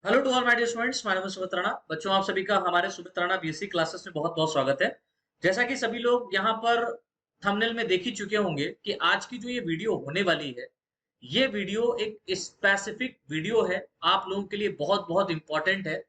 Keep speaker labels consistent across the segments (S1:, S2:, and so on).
S1: Hello to all my dear students, my name is Sumit Rana. बच्चों, आप सभी का हमारे सुमित राणा बीएससी क्लासेस में बहुत बहुत स्वागत है। जैसा कि सभी लोग यहाँ पर थंबनेल में देख ही चुके होंगे कि आज की जो ये वीडियो होने वाली है, ये वीडियो एक स्पेसिफिक वीडियो है, आप लोगों के लिए बहुत बहुत इंपॉर्टेंट है।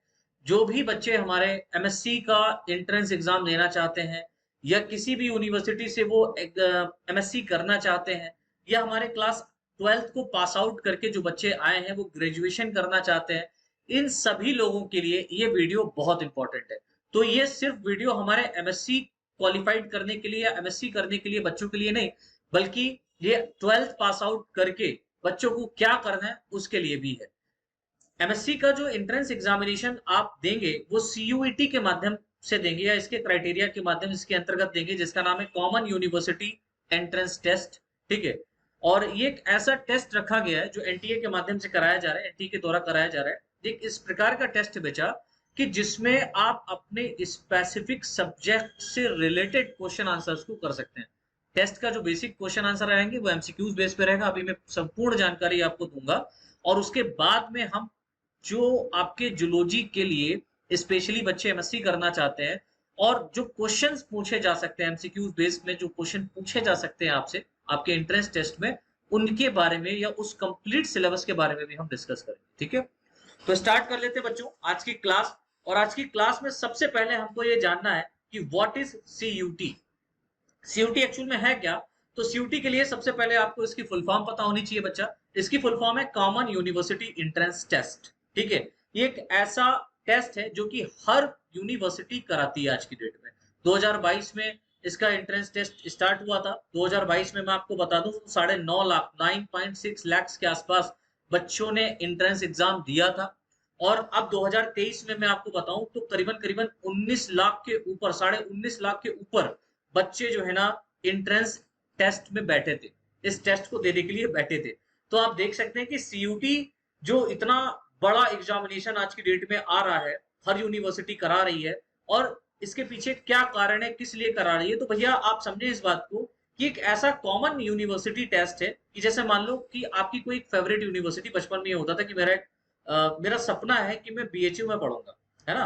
S1: जो भी बच्चे हमारे एमएससी का एंट्रेंस एग्जाम देना चाहते हैं या किसी भी यूनिवर्सिटी से वो एमएससी करना चाहते हैं, या हमारे क्लास 12th को पास आउट करके जो बच्चे आए हैं वो ग्रेजुएशन करना चाहते हैं, इन सभी लोगों के लिए ये वीडियो बहुत इंपॉर्टेंट है। तो ये सिर्फ वीडियो हमारे एमएससी क्वालिफाइड करने के लिए या एमएससी करने के लिए बच्चों के लिए नहीं, बल्कि ये 12th पास आउट करके बच्चों को क्या करना है उसके लिए भी है। एमएससी का जो एंट्रेंस एग्जामिनेशन आप देंगे वो सीयूईटी के माध्यम से देंगे या इसके क्राइटेरिया के माध्यम इसके अंतर्गत देंगे, जिसका नाम है कॉमन यूनिवर्सिटी एंट्रेंस टेस्ट। ठीक है। और ये एक ऐसा टेस्ट रखा गया है जो एनटीए के माध्यम से कराया जा रहा है, एनटीए के द्वारा कराया जा रहा है। एक इस प्रकार का टेस्ट बेचा कि जिसमें आप अपने स्पेसिफिक सब्जेक्ट से रिलेटेड क्वेश्चन आंसर्स को कर सकते हैं। टेस्ट का जो बेसिक क्वेश्चन आंसर रहेंगे वो एमसीक्यूज बेस पे रहेगा। अभी मैं संपूर्ण जानकारी आपको दूंगा और उसके बाद में हम जो आपके जूलॉजी के लिए स्पेशली बच्चे एमएससी करना चाहते हैं और जो क्वेश्चंस पूछे जा सकते हैं एमसीक्यूज बेस में, जो क्वेश्चन पूछे जा सकते हैं आपसे आपके एंट्रेंस टेस्ट में, उनके बारे में या उस कंप्लीट सिलेबस के बारे में भी हम डिस्कस करेंगे। ठीक है। तो स्टार्ट कर लेते हैं बच्चों आज की क्लास। और आज की क्लास में सबसे पहले हमको ये जानना है कि what is CUT. CUT actual में है क्या। तो सीयूटी के लिए सबसे पहले आपको इसकी फुल फॉर्म पता होनी चाहिए बच्चा। इसकी फुल फॉर्म है कॉमन यूनिवर्सिटी एंट्रेंस टेस्ट। ठीक है। ये एक ऐसा टेस्ट है जो कि हर यूनिवर्सिटी कराती है आज की डेट में। 2022 में इसका एंट्रेंस टेस्ट स्टार्ट हुआ था। 2022 में मैं आपको बता दूं 9.5 लाख 9.6 लाख के आसपास बच्चों ने एंट्रेंस एग्जाम दिया था। और अब 2023 में मैं आपको बताऊं तो करीबन करीबन 19 लाख के ऊपर, 19.5 लाख के ऊपर बच्चे जो है ना एंट्रेंस टेस्ट में बैठे थे, इस टेस्ट को देने के लिए बैठे थे। तो आप देख सकते हैं कि सीयूटी जो इतना बड़ा एग्जामिनेशन आज की डेट में आ रहा है, हर यूनिवर्सिटी करा रही है, और इसके पीछे क्या कारण है, किस लिए करा रही है, तो भैया आप समझे इस बात को कि एक ऐसा कॉमन यूनिवर्सिटी टेस्ट है कि जैसे मान लो कि आपकी कोई फेवरेट यूनिवर्सिटी, बचपन में ये होता था कि मेरा सपना है कि मैं बीएचयू में पढ़ूंगा, है ना,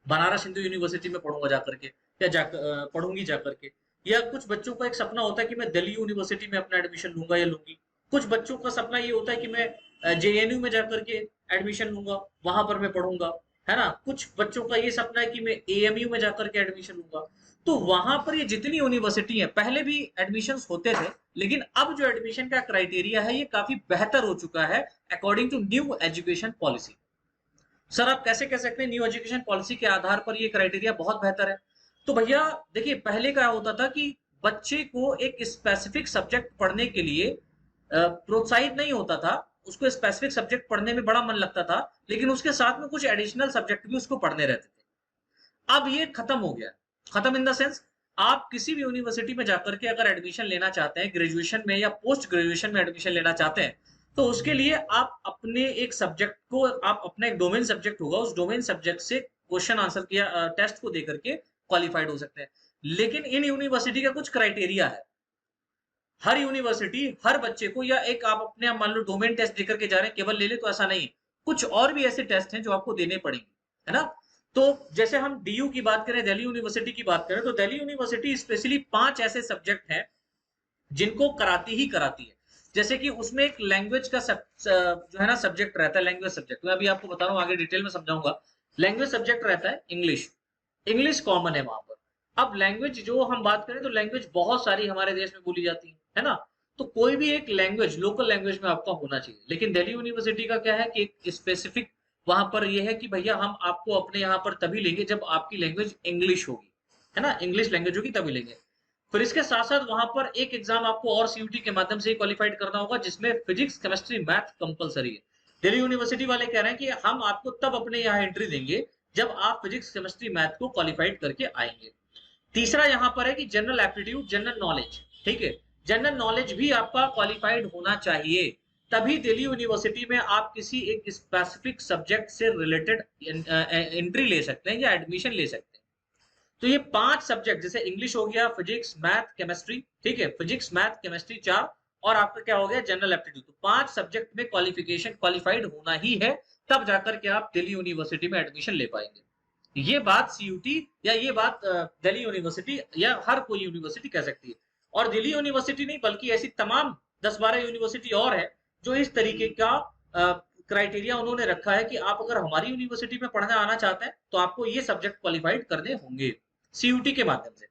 S1: बनारस हिंदू यूनिवर्सिटी में पढ़ूंगा जाकर के, या पढ़ूंगी जाकर के। या कुछ बच्चों का एक सपना होता है कि मैं दिल्ली यूनिवर्सिटी में अपना एडमिशन लूंगा या लूंगी। कुछ बच्चों का सपना ये होता है कि मैं जेएनयू में जाकर के एडमिशन लूंगा, वहां पर मैं पढ़ूंगा, है ना। कुछ बच्चों का ये सपना है कि मैं एएमयू में जाकर के एडमिशन लूंगा। तो वहां पर ये जितनी यूनिवर्सिटी है, पहले भी एडमिशन होते थे, लेकिन अब जो एडमिशन का क्राइटेरिया है ये काफी बेहतर हो चुका है according to new education policy. Sir आप कैसे कह सकते हैं न्यू एजुकेशन पॉलिसी के आधार पर ये क्राइटेरिया बहुत बेहतर है। तो भैया देखिए, पहले क्या होता था कि बच्चे को एक स्पेसिफिक सब्जेक्ट पढ़ने के लिए प्रोत्साहित नहीं होता था। उसको स्पेसिफिक सब्जेक्ट पढ़ने में बड़ा मन लगता था, लेकिन उसके साथ में कुछ एडिशनल सब्जेक्ट भी उसको पढ़ने रहते थे। अब ये खत्म हो गया। खत्म इन द सेंस, आप किसी भी यूनिवर्सिटी में जाकर के अगर एडमिशन लेना चाहते हैं, ग्रेजुएशन में या पोस्ट ग्रेजुएशन में एडमिशन लेना चाहते हैं, तो उसके लिए आप अपने एक सब्जेक्ट को, आप अपना एक डोमेन सब्जेक्ट होगा, उस डोमेन सब्जेक्ट से क्वेश्चन आंसर किया टेस्ट को देकर के क्वालिफाइड हो सकते हैं। लेकिन इन यूनिवर्सिटी का कुछ क्राइटेरिया है। हर यूनिवर्सिटी हर बच्चे को, या एक आप अपने आप मान लो डोमेन टेस्ट देकर के जा रहे हैं केवल ले ले, तो ऐसा नहीं है। कुछ और भी ऐसे टेस्ट हैं जो आपको देने पड़ेंगे, है ना। तो जैसे हम डीयू की बात करें, दिल्ली यूनिवर्सिटी की बात करें, तो दिल्ली यूनिवर्सिटी स्पेशली 5 ऐसे सब्जेक्ट हैं जिनको कराती ही कराती है। जैसे कि उसमें एक लैंग्वेज का जो है ना सब्जेक्ट रहता है, लैंग्वेज सब्जेक्ट। मैं अभी आपको बता रहा हूँ, आगे डिटेल में समझाऊंगा। लैंग्वेज सब्जेक्ट रहता है इंग्लिश। इंग्लिश कॉमन है वहां पर। अब लैंग्वेज जो हम बात करें तो लैंग्वेज बहुत सारी हमारे देश में बोली जाती है ना। तो कोई भी एक लैंग्वेज लोकल लैंग्वेज में आपका होना चाहिए। लेकिन दिल्ली यूनिवर्सिटी का क्या है कि एक स्पेसिफिक वहां पर यह है कि भैया हम आपको अपने यहाँ पर तभी लेंगे जब आपकी लैंग्वेज इंग्लिश होगी, है ना, इंग्लिश लैंग्वेज होगी तभी लेंगे। फिर इसके साथ साथ वहां पर एक एग्जाम आपको और सीयूटी के माध्यम से क्वालिफाइड करना होगा, जिसमें फिजिक्स केमिस्ट्री मैथ कंपलसरी है। दिल्ली यूनिवर्सिटी वाले कह रहे हैं कि हम आपको तब अपने यहाँ एंट्री देंगे जब आप फिजिक्स केमिस्ट्री मैथ को क्वालिफाइड करके आएंगे। तीसरा यहाँ पर है कि जनरल एप्टीट्यूड, जनरल नॉलेज। ठीक है। जनरल नॉलेज भी आपका क्वालिफाइड होना चाहिए, तभी दिल्ली यूनिवर्सिटी में आप किसी एक स्पेसिफिक सब्जेक्ट से रिलेटेड एंट्री ले सकते हैं या एडमिशन ले सकते हैं। तो ये 5 सब्जेक्ट, जैसे इंग्लिश हो गया, फिजिक्स मैथ केमिस्ट्री, ठीक है, फिजिक्स मैथ केमिस्ट्री 4, और आपका क्या हो गया जनरल एप्टीट्यूड। तो 5 सब्जेक्ट में क्वालिफिकेशन क्वालिफाइड होना ही है, तब जाकर के आप दिल्ली यूनिवर्सिटी में एडमिशन ले पाएंगे। ये बात सीयूटी या ये बात दिल्ली यूनिवर्सिटी या हर कोई यूनिवर्सिटी कह सकती है। और दिल्ली यूनिवर्सिटी नहीं बल्कि ऐसी तमाम 10-12 यूनिवर्सिटी और है जो इस तरीके का क्राइटेरिया उन्होंने रखा है कि आप अगर हमारी यूनिवर्सिटी में पढ़ने आना चाहते हैं तो आपको ये सब्जेक्ट क्वालिफाइड करने होंगे सीयूटी के माध्यम से।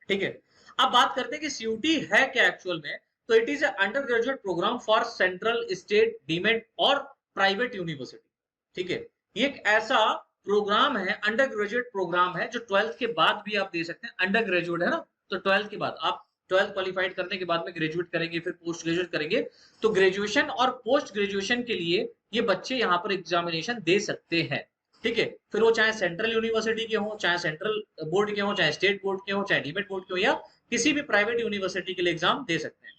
S1: ठीक है, अब बात करते हैं कि सीयूटी है क्या एक्चुअल में। तो it is under graduate program for central, state, deemed और प्राइवेट यूनिवर्सिटी। ठीक है, ये एक ऐसा प्रोग्राम है, अंडर ग्रेजुएट प्रोग्राम है जो 12th के बाद भी आप दे सकते हैं। अंडर ग्रेजुएट है ना, तो 12th के बाद आप 12th क्वालिफाइड करने के बाद में ग्रेजुएट करेंगे, फिर पोस्ट ग्रेजुएट करेंगे। तो ग्रेजुएशन और पोस्ट ग्रेजुएशन के लिए ये बच्चे यहाँ पर एग्जामिनेशन दे सकते हैं। ठीक है, फिर वो चाहे सेंट्रल यूनिवर्सिटी के हो, चाहे सेंट्रल बोर्ड के हो, चाहे स्टेट बोर्ड के हो, चाहे डीमेट बोर्ड के हो, या किसी भी प्राइवेट यूनिवर्सिटी के लिए एग्जाम दे सकते हैं।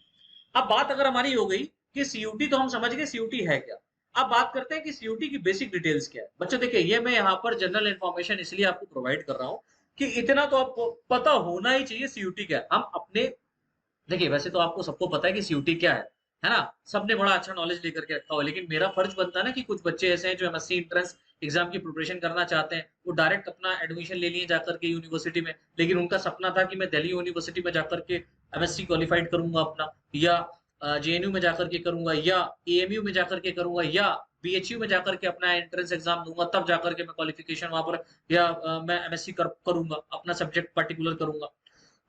S1: अब बात अगर हमारी हो गई कि सीयूटी, तो हम समझ गए सीयूटी है क्या। अब बात करते हैं कि सीयूटी की बेसिक डिटेल्स क्या है। बच्चों देखिए, ये मैं यहाँ पर जनरल इन्फॉर्मेशन इसलिए आपको प्रोवाइड कर रहा हूँ कि इतना तो आपको पता होना ही चाहिए सीयूटी क्या है। हम अपने देखिए, वैसे तो आपको सबको पता है कि सीयूटी क्या है ना, सबने बड़ा अच्छा नॉलेज लेकर के रखा हुआ है। लेकिन मेरा फर्ज बनता है ना कि कुछ बच्चे ऐसे हैं जो एमएससी एंट्रेंस एग्जाम की प्रिपरेशन करना चाहते हैं, वो डायरेक्ट अपना एडमिशन ले लिए जाकर के यूनिवर्सिटी में, लेकिन उनका सपना था कि मैं दिल्ली यूनिवर्सिटी में जाकर के एमएससी क्वालिफाइड करूंगा अपना, या जेएनयू में जाकर के करूंगा, या एएमयू में जाकर के करूंगा, या बीएचयू में जाकर के अपना एंट्रेंस एग्जाम दूंगा, तब जाकर के मैं क्वालिफिकेशन वहां पर, या मैं एमएससी करूंगा, अपना सब्जेक्ट पर्टिकुलर करूंगा।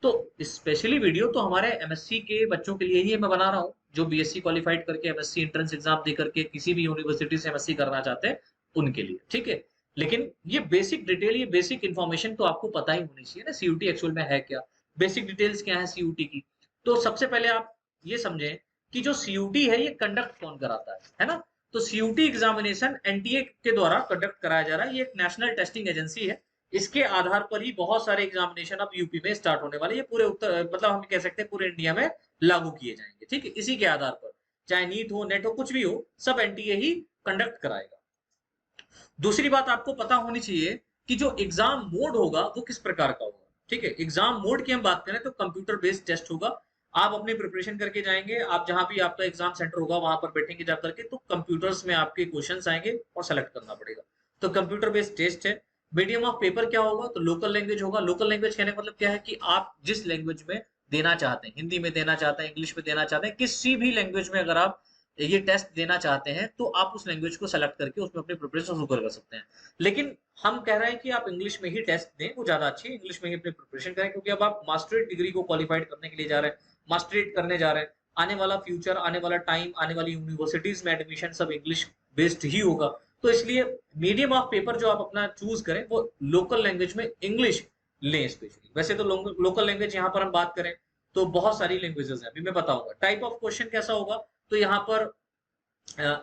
S1: तो स्पेशली वीडियो तो हमारे एमएससी के बच्चों के लिए ही मैं बना रहा हूँ, जो बीएससी क्वालिफाइड करके एमएससी एंट्रेंस एग्जाम दे करके किसी भी यूनिवर्सिटी से एमएससी करना चाहते हैं उनके लिए। ठीक है, लेकिन ये बेसिक डिटेल, ये बेसिक इन्फॉर्मेशन तो आपको पता ही होनी चाहिए ना, सीयूटी एक्चुअल में है क्या, बेसिक डिटेल्स क्या है सीयूटी की। तो सबसे पहले आप ये समझें कि जो सीयूटी है ये कंडक्ट कौन कराता है ना। तो सीयूटी एग्जामिनेशन एनटीए के द्वारा कंडक्ट कराया जा रहा है। ये एक नेशनल टेस्टिंग एजेंसी है। इसके आधार पर ही बहुत सारे एग्जामिनेशन अब यूपी में स्टार्ट होने वाले, ये पूरे उत्तर मतलब हम कह सकते हैं पूरे इंडिया में लागू किए जाएंगे। ठीक है, इसी के आधार पर चाहे नीट हो, नेट हो, कुछ भी हो, सब एनटीए ही कंडक्ट कराएगा। दूसरी बात आपको पता होनी चाहिए कि जो एग्जाम मोड होगा वो किस प्रकार का होगा। ठीक है, एग्जाम मोड की हम बात करें तो कंप्यूटर बेस्ड टेस्ट होगा। आप अपनी प्रिपरेशन करके जाएंगे, आप जहां भी आपका एग्जाम सेंटर होगा वहां पर बैठेंगे जाकर के, तो कंप्यूटर्स में आपके क्वेश्चंस आएंगे और सेलेक्ट करना पड़ेगा। तो कंप्यूटर बेस्ड टेस्ट है। मीडियम ऑफ पेपर क्या होगा, तो लोकल लैंग्वेज होगा। लोकल लैंग्वेज कहने का मतलब क्या है कि आप जिस लैंग्वेज में देना चाहते हैं, हिंदी में देना चाहते हैं, इंग्लिश में देना चाहते हैं, किसी भी लैंग्वेज में अगर आप ये टेस्ट देना चाहते हैं तो आप उस लैंग्वेज को सेलेक्ट करके उसमें अपनी प्रिपरेशन शुरू कर सकते हैं। लेकिन हम कह रहे हैं कि आप इंग्लिश में ही टेस्ट दें, वो ज्यादा अच्छी है, इंग्लिश में ही अपनी प्रिपरेशन करें, क्योंकि अब आप मास्टरेट डिग्री को क्वालिफाइड करने के लिए जा रहे हैं, मास्टरेट करने जा रहे हैं। आने वाला फ्यूचर, आने वाला टाइम, आने वाली यूनिवर्सिटीज में एडमिशन सब इंग्लिश बेस्ड ही होगा। तो इसलिए मीडियम ऑफ पेपर जो आप अपना चूज करें वो लोकल लैंग्वेज में इंग्लिश लें स्पेशली। वैसे तो लोकल लैंग्वेज यहाँ पर हम बात करें तो बहुत सारी लैंग्वेजेस हैं, अभी मैं बताऊंगा। टाइप ऑफ क्वेश्चन कैसा होगा, तो यहाँ पर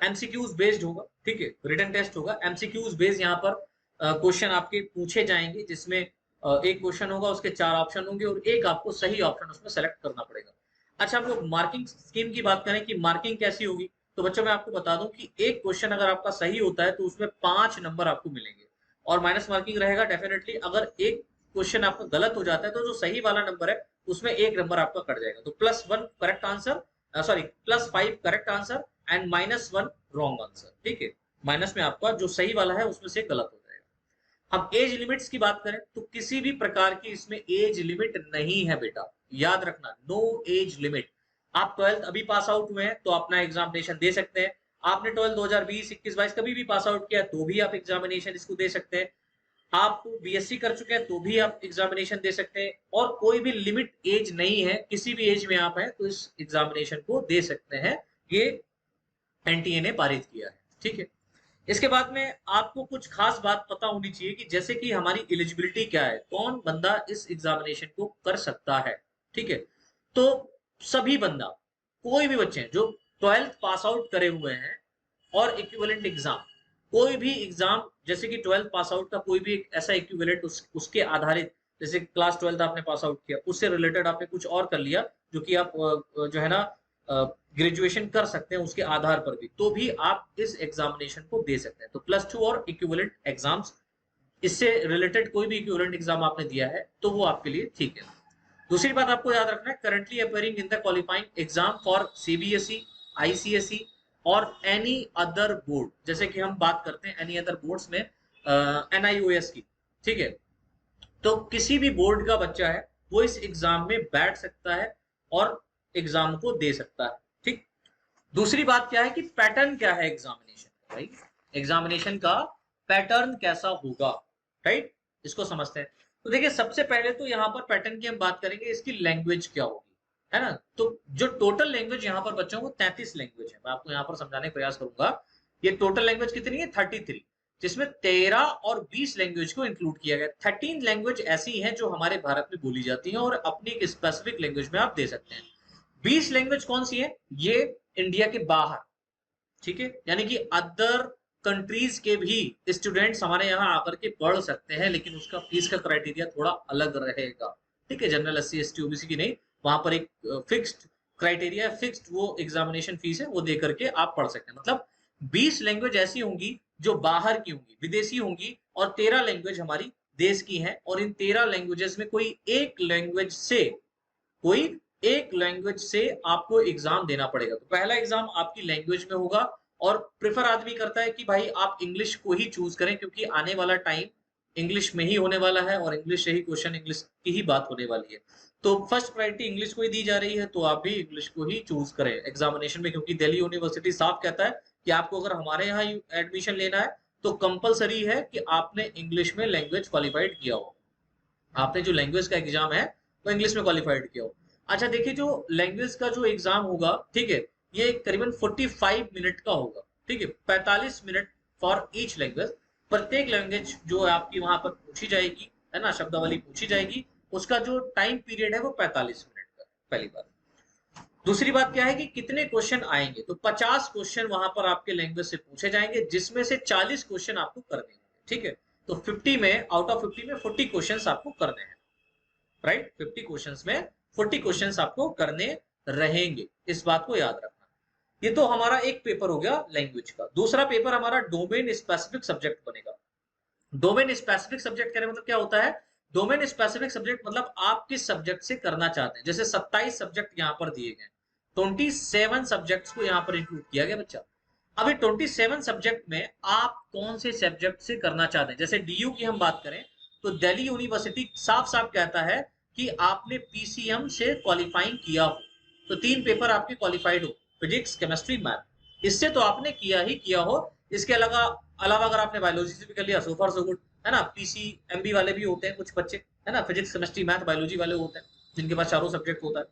S1: एमसीक्यूज बेस्ड होगा। ठीक है, रिटन टेस्ट होगा, एमसीक्यूज बेस्ड यहाँ पर क्वेश्चन आपके पूछे जाएंगे, जिसमें एक क्वेश्चन होगा, उसके 4 ऑप्शन होंगे और एक आपको सही ऑप्शन उसमें सेलेक्ट करना पड़ेगा। अच्छा, हम लोग मार्किंग स्कीम की बात करें कि मार्किंग कैसी होगी, तो बच्चों मैं आपको बता दूं कि एक क्वेश्चन अगर आपका सही होता है तो उसमें 5 नंबर आपको मिलेंगे, और माइनस मार्किंग रहेगा डेफिनेटली। अगर एक क्वेश्चन आपका गलत हो जाता है तो जो सही वाला नंबर है उसमें 1 नंबर आपका कट जाएगा। तो +1 correct answer, sorry +5 correct answer and -1 wrong answer. ठीक है, माइनस में आपका जो सही वाला है उसमें से गलत हो जाएगा। हम एज लिमिट्स की बात करें तो किसी भी प्रकार की इसमें एज लिमिट नहीं है बेटा, याद रखना, नो एज लिमिट। आप 12th अभी पास आउट हुए हैं तो अपना एग्जामिनेशन दे सकते हैं। आपने 12th 2020, 21, 22 कभी भी पास आउट किया तो भी आप एग्जामिनेशन इसको दे सकते हैं। आप बीएससी कर चुके हैं तो भी आप एग्जामिनेशन दे सकते हैं, और कोई भी लिमिट एज नहीं है, किसी भी एज में आप हैं तो इस एग्जामिनेशन को दे सकते हैं। ये एनटीए ने पारित किया है। ठीक है, इसके बाद में आपको कुछ खास बात पता होनी चाहिए कि जैसे कि हमारी एलिजिबिलिटी क्या है, कौन बंदा इस एग्जामिनेशन को कर सकता है। ठीक है, तो सभी बंदा, कोई भी बच्चे जो 12th पास आउट करे हुए हैं और इक्विवेलेंट एग्जाम, कोई भी एग्जाम, जैसे कि 12th पास आउट का कोई भी ऐसा इक्विवेलेंट उसके आधारित, जैसे क्लास 12th आपने पास आउट किया, उससे रिलेटेड आपने कुछ और कर लिया जो कि आप जो है ना ग्रेजुएशन कर सकते हैं उसके आधार पर भी, तो भी आप इस एग्जामिनेशन को दे सकते हैं। तो +2 और इक्विवेलेंट एग्जाम्स, इससे रिलेटेड कोई भी इक्विवेलेंट एग्जाम आपने दिया है तो वो आपके लिए ठीक है। दूसरी बात आपको याद रखना है, currently appearing in the qualifying exam for CBSE, ICSE, और एनी अदर बोर्ड, जैसे कि हम बात करते हैं एनी अदर बोर्ड्स में NIOS की, ठीक है। तो किसी भी बोर्ड का बच्चा है वो इस एग्जाम में बैठ सकता है और एग्जाम को दे सकता है, ठीक। दूसरी बात क्या है कि पैटर्न क्या है एग्जामिनेशन का, भाई एग्जामिनेशन का पैटर्न कैसा होगा, राइट, इसको समझते हैं। तो देखिए सबसे पहले तो यहाँ पर पैटर्न की हम बात करेंगे, इसकी लैंग्वेज क्या होगी, है ना। तो जो टोटल लैंग्वेज यहाँ पर बच्चों को 33 लैंग्वेज है, मैं आपको यहाँ पर समझाने का प्रयास करूंगा। ये टोटल लैंग्वेज कितनी है, 33, जिसमें 13 और 20 लैंग्वेज को इंक्लूड किया गया। 13 लैंग्वेज ऐसी हैं जो हमारे भारत में बोली जाती हैं और अपनी एक स्पेसिफिक लैंग्वेज में आप दे सकते हैं। 20 लैंग्वेज कौन सी है, ये इंडिया के बाहर, ठीक है, यानी कि अदर कंट्रीज के भी स्टूडेंट्स हमारे यहाँ आकर के पढ़ सकते हैं, लेकिन उसका फीस का क्राइटेरिया थोड़ा अलग रहेगा, ठीक है। जनरल SC ST OBC की नहीं, वहां पर एक फिक्स्ड क्राइटेरिया, फिक्स्ड वो एग्जामिनेशन फीस है, वो दे करके आप पढ़ सकते हैं। मतलब 20 लैंग्वेज ऐसी होंगी जो बाहर की होंगी, विदेशी होंगी, और 13 लैंग्वेज हमारी देश की हैं। और इन 13 लैंग्वेजेस में कोई एक लैंग्वेज से आपको एग्जाम देना पड़ेगा। तो पहला एग्जाम आपकी लैंग्वेज में होगा, और प्रेफर आदमी करता है कि भाई आप इंग्लिश को ही चूज करें, क्योंकि आने वाला टाइम इंग्लिश में ही होने वाला है और इंग्लिश से ही क्वेश्चन, इंग्लिश की ही बात होने वाली है। तो फर्स्ट प्रायोरिटी इंग्लिश को ही दी जा रही है, तो आप भी इंग्लिश को ही चूज करें एग्जामिनेशन में, क्योंकि दिल्ली यूनिवर्सिटी साफ कहता है कि आपको अगर हमारे यहाँ एडमिशन लेना है तो कंपलसरी है कि आपने इंग्लिश में लैंग्वेज क्वालिफाइड किया हो, आपने जो लैंग्वेज का एग्जाम है वो इंग्लिश में क्वालिफाइड किया हो। अच्छा देखिए, जो लैंग्वेज का जो एग्जाम होगा, ठीक है, ये करीबन 45 मिनट का होगा, ठीक है, 45 मिनट फॉर ईच लैंग्वेज। प्रत्येक लैंग्वेज जो है आपकी वहां पर पूछी जाएगी, है ना, शब्दावली पूछी जाएगी, उसका जो टाइम पीरियड है वो 45 मिनट का, पहली बात। दूसरी बात क्या है कि कितने क्वेश्चन आएंगे, तो 50 क्वेश्चन वहां पर आपके लैंग्वेज से पूछे जाएंगे, जिसमें से 40 क्वेश्चन आपको करने हैं, ठीक है। तो 50 में, आउट ऑफ 50 में 40 क्वेश्चन आपको करने हैं, राइट। 50 क्वेश्चंस में 40 क्वेश्चंस आपको करने रहेंगे, इस बात को याद रखना। ये तो हमारा एक पेपर हो गया लैंग्वेज का। दूसरा पेपर हमारा डोमेन स्पेसिफिक सब्जेक्ट बनेगा। डोमेन स्पेसिफिक सब्जेक्ट कहने मतलब क्या होता है, डोमेन स्पेसिफिक सब्जेक्ट मतलब आप किस सब्जेक्ट से करना चाहते हैं। जैसे 27 सब्जेक्ट यहाँ पर दिए गए, 27 सब्जेक्ट्स को यहाँ पर इंक्लूड किया गया बच्चा। अभी 27 सब्जेक्ट में आप कौन से सब्जेक्ट से करना चाहते हैं। जैसे DU की हम बात करें तो दिल्ली यूनिवर्सिटी साफ साफ कहता है कि आपने PCM से क्वालिफाइंग किया हो, तो 3 पेपर आपके क्वालिफाइड हो, फिजिक्स केमिस्ट्री मैथ, इससे तो आपने किया ही किया हो। इसके अलावा अगर आपने बायोलॉजी से भी कर लिया, सो फार सो गुड, है ना। PCMB वाले भी होते हैं कुछ बच्चे, है ना, फिजिक्स केमिस्ट्री मैथ बायोलॉजी वाले होते हैं, जिनके पास चारों सब्जेक्ट होता है।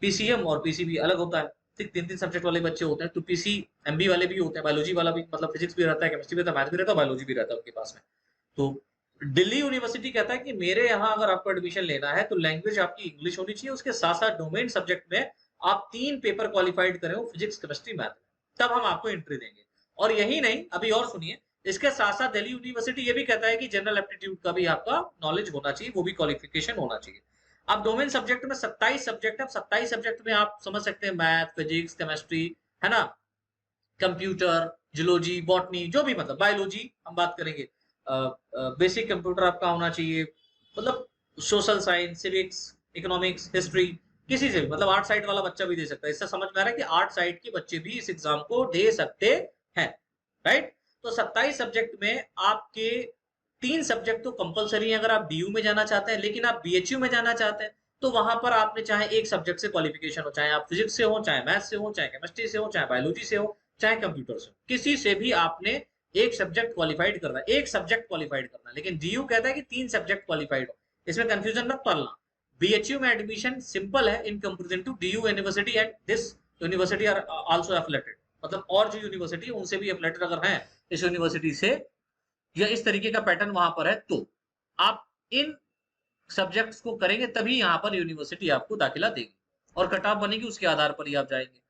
S1: PCM और PCB अलग होता है, ठीक, 3-3 सब्जेक्ट वाले बच्चे होते हैं। तो PCMB वाले भी होते हैं, बायोलॉजी वाला भी, मतलब फिजिक्स भी रहता है, केमिस्ट्री भी रहता है, मैथ भी रहता है, बायोलॉजी भी रहता है उनके पास में। तो दिल्ली यूनिवर्सिटी कहता है कि मेरे यहाँ अगर आपको एडमिशन लेना है तो लैंग्वेज आपकी इंग्लिश होनी चाहिए, उसके साथ साथ डोमेन सब्जेक्ट में आप 3 पेपर क्वालिफाइड करें हो, फिजिक्स केमिस्ट्री मैथ, तब हम आपको एंट्री देंगे। और यही नहीं, अभी और सुनिए, इसके साथ साथ दिल्ली यूनिवर्सिटी ये भी कहता है कि जनरल एप्टीट्यूड का भी आपका नॉलेज होना चाहिए, वो भी क्वालिफिकेशन होना चाहिए। अब डोमेन सब्जेक्ट में 27 सब्जेक्ट है, 27 सब्जेक्ट में आप समझ सकते हैं मैथ, फिजिक्स, केमिस्ट्री, है ना, कंप्यूटर, जियोलॉजी, बॉटनी, जो भी, मतलब बायोलॉजी हम बात करेंगे, बेसिक कंप्यूटर आपका होना चाहिए, मतलब social science, civics, economics, history, किसी से भी, मतलब आर्ट साइड वाला बच्चा भी दे सकता है। इससे समझ में आ रहा है कि आर्ट साइड के बच्चे भी इस एग्जाम को दे सकते हैं, राइट। तो 27 सब्जेक्ट में आपके 3 सब्जेक्ट तो कंपलसरी है अगर आप DU में जाना चाहते हैं, लेकिन आप BHU में जाना चाहते हैं तो वहां पर आपने चाहे एक सब्जेक्ट से क्वालिफिकेशन हो, चाहे आप फिजिक्स से हो, चाहे मैथ से हो, चाहे केमिस्ट्री से हो, चाहे बायोलॉजी से हो, चाहे कंप्यूटर से हो, किसी से भी आपने एक सब्जेक्ट क्वालिफाइड करना है, एक सब्जेक्ट क्वालिफाइड करना है। लेकिन DU कहता है कि 3 सब्जेक्ट क्वालिफाइड हो, इसमें कंफ्यूजन मत पालना। BHU में एडमिशन सिंपल है in comparison to DU university, and this university are also affiliated, मतलब और जो यूनिवर्सिटी उनसे भी एफिलिएटेड अगर हैं इस यूनिवर्सिटी से, या इस तरीके का पैटर्न वहां पर है, तो आप इन सब्जेक्ट्स को करेंगे तभी यहाँ पर यूनिवर्सिटी आपको दाखिला देगी, और कट ऑफ बनेगी उसके आधार पर ही आप जाएंगे।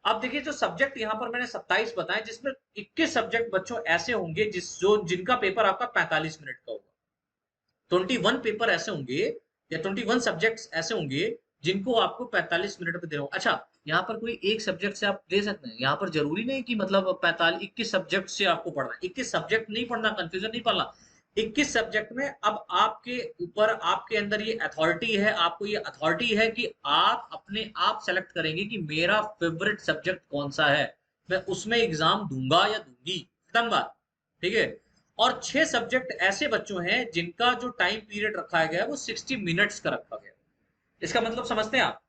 S1: अब देखिए, जो सब्जेक्ट यहाँ पर मैंने 27 बताए, जिसमें 21 सब्जेक्ट बच्चों ऐसे होंगे जिनका पेपर आपका 45 मिनट का होगा। 21 पेपर ऐसे होंगे, या 21 सब्जेक्ट्स ऐसे होंगे जिनको आपको 45 मिनट में देना होगा। अच्छा, यहाँ पर कोई एक सब्जेक्ट से आप दे सकते हैं, यहाँ पर जरूरी नहीं कि मतलब 21 सब्जेक्ट से आपको पढ़ना है, 21 सब्जेक्ट नहीं पढ़ना, कंफ्यूजन नहीं पढ़ना। 21 सब्जेक्ट में अब आपके ऊपर, आपके अंदर ये अथॉरिटी है, आपको ये अथॉरिटी है कि आप अपने आप सेलेक्ट करेंगे कि मेरा फेवरेट सब्जेक्ट कौन सा है। मैं उसमें एग्जाम दूंगा या दूंगी, खत्म बात। ठीक है। और 6 सब्जेक्ट ऐसे बच्चों हैं जिनका जो टाइम पीरियड रखा गया है वो 60 मिनट्स का रखा गया है। इसका मतलब समझते हैं आप,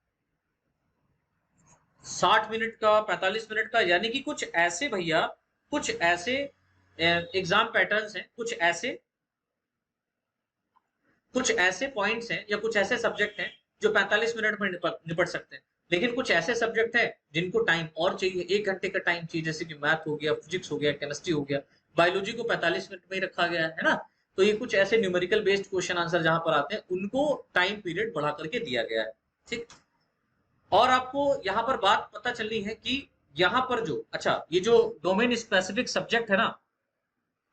S1: 60 मिनट का, 45 मिनट का, यानी कि कुछ ऐसे भैया, कुछ ऐसे एग्जाम पैटर्न्स हैं, कुछ ऐसे पॉइंट्स हैं या कुछ ऐसे सब्जेक्ट हैं जो 45 मिनट में निपट सकते हैं। लेकिन कुछ ऐसे सब्जेक्ट हैं जिनको टाइम और चाहिए, 1 घंटे का टाइम चाहिए, जैसे कि मैथ हो गया, फिजिक्स हो गया, केमिस्ट्री हो गया। बायोलॉजी को 45 मिनट में ही रखा गया है ना। तो ये कुछ ऐसे न्यूमेरिकल बेस्ड क्वेश्चन आंसर जहां पर आते हैं उनको टाइम पीरियड बढ़ा करके दिया गया है। ठीक। और आपको यहाँ पर बात पता चलनी है कि यहाँ पर जो, अच्छा, ये जो डोमेन स्पेसिफिक सब्जेक्ट है ना,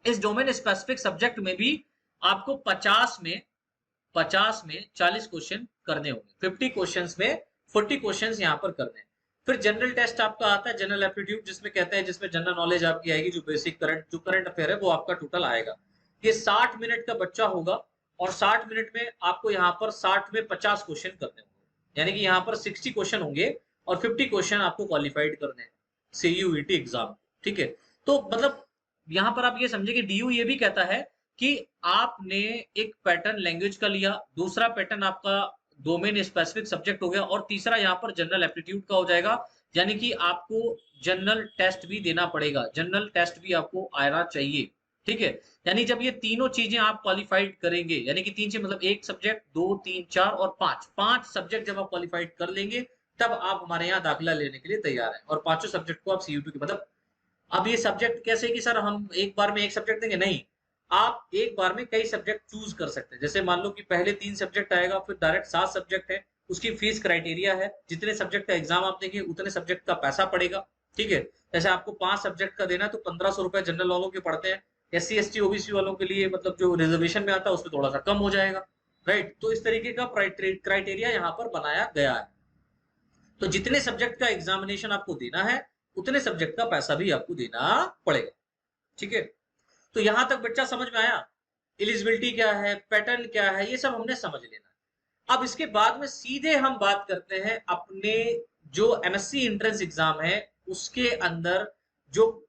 S1: इस डोमेन स्पेसिफिक सब्जेक्ट में भी आपको 50 में 40 क्वेश्चन करने होंगे, 50 क्वेश्चंस में 40 क्वेश्चंस यहाँ पर करने हैं। फिर जनरल टेस्ट आपका आता है, जनरल एप्टीट्यूड जिसमें कहते हैं, जिसमें जनरल नॉलेज आपकी आएगी, जो बेसिक करंट अफेयर है वो आपका टोटल आएगा। ये 60 मिनट का बच्चा होगा और 60 मिनट में आपको यहाँ पर 60 में 50 क्वेश्चन करने होंगे, यानी कि यहाँ पर 60 क्वेश्चन होंगे और 50 क्वेश्चन आपको क्वालिफाइड करने हैं CUET एग्जाम। ठीक है। तो मतलब यहाँ पर आप ये समझे कि DU ये भी कहता है कि आपने एक पैटर्न लैंग्वेज का लिया, दूसरा पैटर्न आपका डोमेन स्पेसिफिक सब्जेक्ट हो गया, और तीसरा यहाँ पर जनरल एप्टीट्यूड का हो जाएगा। यानी कि आपको जनरल टेस्ट भी देना पड़ेगा, जनरल टेस्ट भी आपको आना चाहिए। ठीक है। यानी जब ये तीनों चीजें आप क्वालिफाइड करेंगे, यानी कि 3 से मतलब 1 सब्जेक्ट, 2, 3, 4 और 5 सब्जेक्ट जब आप क्वालिफाइड कर लेंगे, तब आप हमारे यहाँ दाखिला लेने के लिए तैयार हैं। और 5 सब्जेक्ट को आप CU2 की, मतलब अब ये सब्जेक्ट कैसे कि सर हम एक बार में एक सब्जेक्ट देंगे, नहीं, आप एक बार में कई सब्जेक्ट चूज कर सकते हैं। जैसे मान लो कि पहले 3 सब्जेक्ट आएगा, फिर डायरेक्ट 7 सब्जेक्ट है, उसकी फीस क्राइटेरिया है, जितने सब्जेक्ट का एग्जाम आप देंगे उतने सब्जेक्ट का पैसा पड़ेगा। ठीक है। जैसे आपको 5 सब्जेक्ट का देना है तो 1500 रुपए जनरल वालों के पड़ते हैं, SC ST OBC वालों के लिए मतलब जो रिजर्वेशन में आता है उसमें थोड़ा सा कम हो जाएगा। राइट। तो इस तरीके का क्राइटेरिया यहाँ पर बनाया गया है। तो जितने सब्जेक्ट का एग्जामिनेशन आपको देना है उतने सब्जेक्ट का पैसा भी आपको देना पड़ेगा। ठीक है। तो यहां तक बच्चा समझ में आया, एलिजिबिलिटी क्या है, पैटर्न क्या है, ये सब हमने समझ लेना है। अब इसके बाद में सीधे हम बात करते हैं अपने जो MSc एंट्रेंस एग्जाम है उसके अंदर जो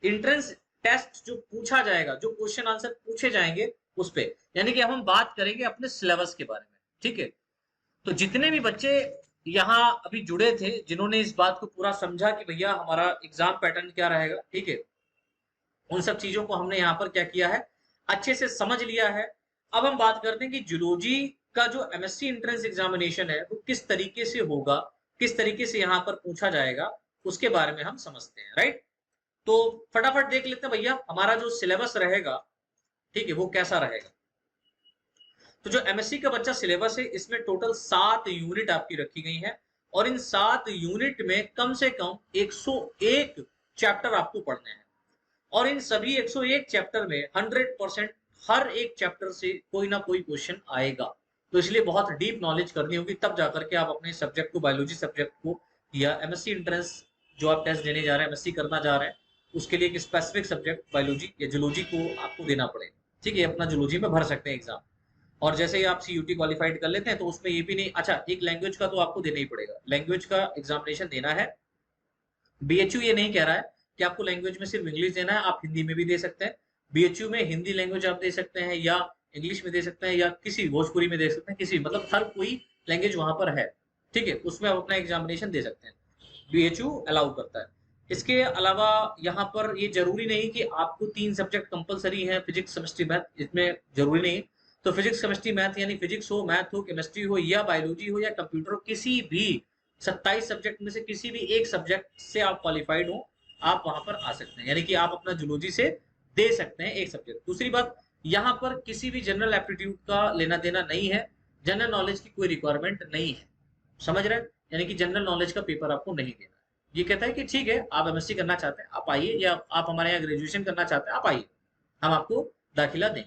S1: एंट्रेंस टेस्ट जो पूछा जाएगा, जो क्वेश्चन आंसर पूछे जाएंगे उस पे, यानी कि हम बात करेंगे अपने सिलेबस के बारे में। ठीक है। तो जितने भी बच्चे यहाँ अभी जुड़े थे, जिन्होंने इस बात को पूरा समझा कि भैया हमारा एग्जाम पैटर्न क्या रहेगा, ठीक है, उन सब चीजों को हमने यहाँ पर क्या किया है, अच्छे से समझ लिया है। अब हम बात करते हैं कि जूलॉजी का जो MSc एंट्रेंस एग्जामिनेशन है वो किस तरीके से होगा, किस तरीके से यहाँ पर पूछा जाएगा, उसके बारे में हम समझते हैं। राइट। तो फटाफट देख लेते हैं भैया हमारा जो सिलेबस रहेगा, ठीक है, वो कैसा रहेगा। तो जो MSc का बच्चा सिलेबस है, इसमें टोटल 7 यूनिट आपकी रखी गई है और इन 7 यूनिट में कम से कम 101 चैप्टर आपको पढ़ने हैं और इन सभी 101 चैप्टर में 100% हर एक चैप्टर से कोई ना कोई क्वेश्चन आएगा। तो इसलिए बहुत डीप नॉलेज करनी होगी, तब जाकर के आप अपने सब्जेक्ट को, बायोलॉजी सब्जेक्ट को या MSc एंट्रेंस जो आप टेस्ट देने जा रहे हैं, MSc करना जा रहे हैं, उसके लिए एक स्पेसिफिक सब्जेक्ट बायोलॉजी या जूलॉजी को आपको देना पड़ेगा। ठीक है। अपना जूलॉजी में भर सकते हैं एग्जाम। और जैसे ही आप CUT क्वालिफाइड कर लेते हैं तो उसमें ये भी नहीं, अच्छा, एक लैंग्वेज का तो आपको देना ही पड़ेगा, लैंग्वेज का एग्जामिनेशन देना है। BHU ये नहीं कह रहा है कि आपको लैंग्वेज में सिर्फ इंग्लिश देना है, आप हिंदी में भी दे सकते हैं। BHU में हिंदी लैंग्वेज आप दे सकते हैं या इंग्लिश में दे सकते हैं या किसी भोजपुरी में दे सकते हैं, किसी, मतलब हर कोई लैंग्वेज वहां पर है। ठीक है। उसमें आप अपना एग्जामिनेशन दे सकते हैं, BHU अलाउ करता है। इसके अलावा यहाँ पर ये जरूरी नहीं कि आपको 3 सब्जेक्ट कंपलसरी है, फिजिक्स केमिस्ट्री मैथ, इसमें जरूरी नहीं। तो फिजिक्स केमिस्ट्री मैथ, यानी फिजिक्स हो, मैथ हो, केमिस्ट्री हो या बायोलॉजी हो या कंप्यूटर हो, किसी भी 27 सब्जेक्ट में से किसी भी एक सब्जेक्ट से आप क्वालिफाइड हो, आप वहां पर आ सकते हैं, यानी कि आप अपना जूलॉजी से दे सकते हैं एक सब्जेक्ट। दूसरी बात, यहाँ पर किसी भी जनरल एप्टीट्यूड का लेना देना नहीं है, जनरल नॉलेज की कोई रिक्वायरमेंट नहीं है, समझ रहे हैं, यानी कि जनरल नॉलेज का पेपर आपको नहीं देना है। ये कहता है कि ठीक है, आप MSc करना चाहते हैं आप आइए, या आप हमारे यहाँ ग्रेजुएशन करना चाहते हैं आप आइए, हम आपको दाखिला दें।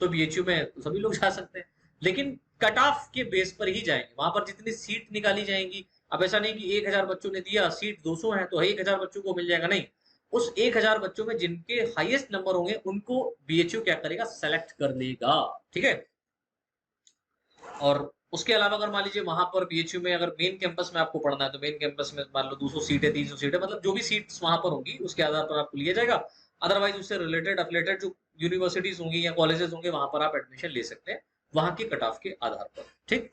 S1: तो BHU में तो सभी लोग जा सकते हैं, लेकिन कट ऑफ के बेस पर ही जाएंगे, वहां पर जितनी सीट निकाली जाएंगी। अब ऐसा नहीं कि 1000 बच्चों ने दिया, सीट 200 है तो 1000 बच्चों को मिल जाएगा, नहीं, उस 1000 बच्चों में जिनके हाईएस्ट नंबर होंगे उनको BHU क्या करेगा, सेलेक्ट कर लेगा। ठीक है। और उसके अलावा अगर मान लीजिए वहां पर बीएचयू में अगर मेन कैंपस में आपको पढ़ना है तो मेन कैंपस में मान लो 200 सीटें 300 सीटें मतलब जो भी सीट्स वहां पर होंगी उसके आधार पर आपको लिया जाएगा। अदरवाइज उससे रिलेटेड अफिलेटेड जो यूनिवर्सिटीज होंगी या कॉलेजेस होंगे वहां पर आप एडमिशन ले सकते हैं वहां के कट ऑफ के आधार पर। ठीक,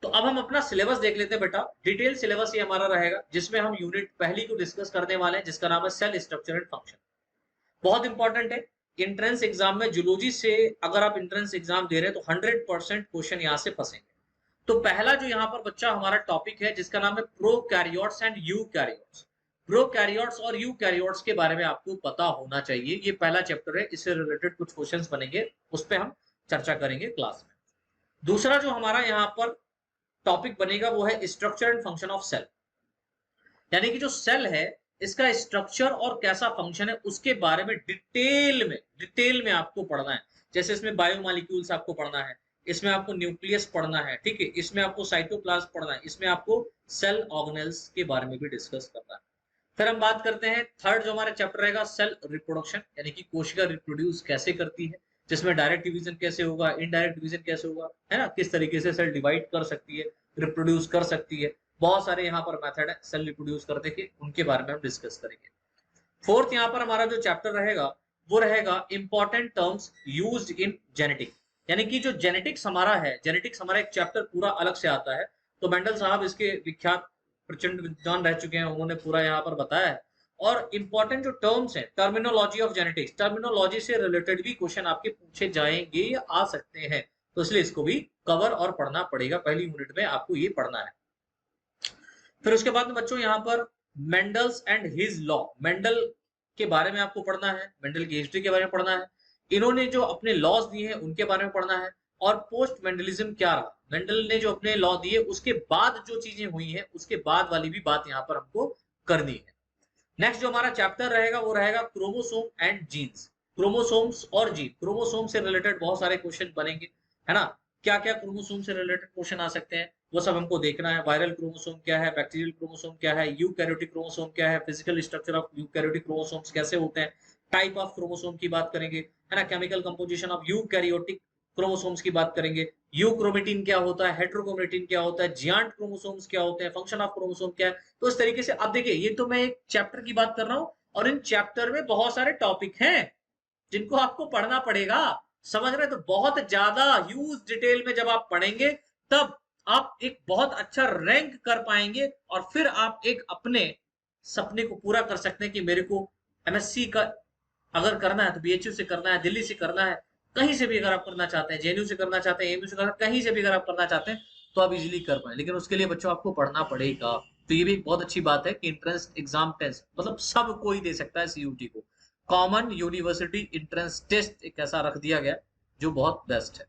S1: तो अब हम अपना सिलेबस देख लेते हैं बेटा। डिटेल सिलेबस ये हमारा रहेगा जिसमें हम यूनिट पहली को डिस्कस करने वाले हैं जिसका नाम है सेल स्ट्रक्चर एंड फंक्शन। बहुत इंपॉर्टेंट है। इंट्रेंस एग्जाम में जूलॉजी से अगर आप इंट्रेंस एग्जाम दे रहे हैं तो 100% क्वेश्चन यहाँ से फंसेंगे। तो पहला जो यहाँ पर बच्चा हमारा टॉपिक है जिसका नाम है प्रोकैरियोट्स एंड यूकैरियोट्स। प्रोकैरियोट्स और यूकैरियोट्स के बारे में आपको पता होना चाहिए। ये पहला चैप्टर है, इससे रिलेटेड कुछ क्वेश्चंस बनेंगे, उस पर हम चर्चा करेंगे क्लास में। दूसरा जो हमारा यहाँ पर टॉपिक बनेगा वो है structure and function of cell, यानी कि जो सेल है इसका स्ट्रक्चर और कैसा फंक्शन है उसके बारे में डिटेल में आपको पढ़ना है। जैसे इसमें बायोमॉलिक्यूल्स आपको पढ़ना है, इसमें आपको न्यूक्लियस पढ़ना है, ठीक है, इसमें आपको साइटोप्लाज्म पढ़ना है, इसमें आपको सेल ऑर्गेनेल्स के बारे में भी डिस्कस करना है। फिर हम बात करते हैं थर्ड जो हमारा चैप्टर रहेगा सेल रिप्रोडक्शन, यानी कि कोशिका रिप्रोड्यूस कैसे करती है, जिसमें डायरेक्ट डिवीजन कैसे होगा, इनडायरेक्ट डिवीजन कैसे होगा, है ना, किस तरीके से सेल डिवाइड कर सकती है, रिप्रोड्यूस कर सकती है। बहुत सारे यहाँ पर मेथड है सेल रिप्रोड्यूस करने के, उनके बारे में हम डिस्कस करेंगे। फोर्थ यहाँ पर हमारा जो चैप्टर रहेगा वो रहेगा important terms used in genetic, यानी कि जो जेनेटिक्स हमारा है, जेनेटिक्स हमारा एक चैप्टर पूरा अलग से आता है। तो मेंडल साहब इसके विख्यात प्रचंड विद्वान रह चुके हैं, उन्होंने पूरा यहाँ पर बताया है। और इंपॉर्टेंट जो टर्म्स है, टर्मिनोलॉजी ऑफ जेनेटिक्स, टर्मिनोलॉजी से रिलेटेड भी क्वेश्चन आपके पूछे जाएंगे या आ सकते हैं, तो इसलिए इसको भी कवर और पढ़ना पड़ेगा। पहली यूनिट में आपको ये पढ़ना है। फिर उसके बाद में बच्चों यहाँ पर Mendel's and his law, Mendel के बारे में आपको पढ़ना है, मेंडल की हिस्ट्री के बारे में पढ़ना है, इन्होंने जो अपने लॉज दिए हैं उनके बारे में पढ़ना है, और पोस्ट मेंडलिज्म क्या रहा, मेंडल ने जो अपने लॉ दिए उसके बाद जो चीजें हुई हैं उसके बाद वाली भी बात यहाँ पर हमको करनी है। नेक्स्ट जो हमारा चैप्टर रहेगा वो रहेगा क्रोमोसोम एंड जीन्स, क्रोमोसोम्स और जीन। क्रोमोसोम से रिलेटेड बहुत सारे क्वेश्चन बनेंगे, है ना, क्या क्या क्रोमोसोम से रिलेटेड क्वेश्चन आ सकते हैं वो सब हमको देखना है। वायरल क्रोमोसोम क्या है, बैक्टीरियल क्रोमोसोम क्या है, यूकैरियोटिक क्रोमोसोम क्या है, physical structure of eukaryotic chromosomes कैसे होते हैं, टाइप ऑफ क्रोमोसोम की बात करेंगे, है ना, chemical composition of eukaryotic chromosomes की बात करेंगे, यूक्रोमेटिन क्या होता है, हेट्रोक्रोमेटिन क्या होता है, जियांट क्रोमोसोम्स क्या होते हैं, फंक्शन ऑफ क्रोमोसोम क्या है। तो इस तरीके से अब देखिए, ये तो मैं एक चैप्टर की बात कर रहा हूं और इन चैप्टर में बहुत सारे टॉपिक हैं जिनको आपको पढ़ना पड़ेगा, समझ रहे? तो बहुत ज्यादा ह्यूज डिटेल में जब आप पढ़ेंगे तब आप एक बहुत अच्छा रैंक कर पाएंगे और फिर आप एक अपने सपने को पूरा कर सकते हैं कि मेरे को एमएससी का अगर करना है तो बीएचयू से करना है, दिल्ली से करना है, कहीं से भी अगर आप करना चाहते हैं, जेएनयू से करना चाहते हैं, एमयू से करना, कहीं से भी अगर आप करना चाहते हैं तो आप इजीली कर पाए। लेकिन उसके लिए बच्चों आपको पढ़ना पड़ेगा। तो ये भी एक बहुत अच्छी बात है कि इंट्रेंस एग्जाम टेस्ट मतलब सब कोई दे सकता है सीयूटी को, कॉमन यूनिवर्सिटी इंट्रेंस टेस्ट एक ऐसा रख दिया गया जो बहुत बेस्ट है।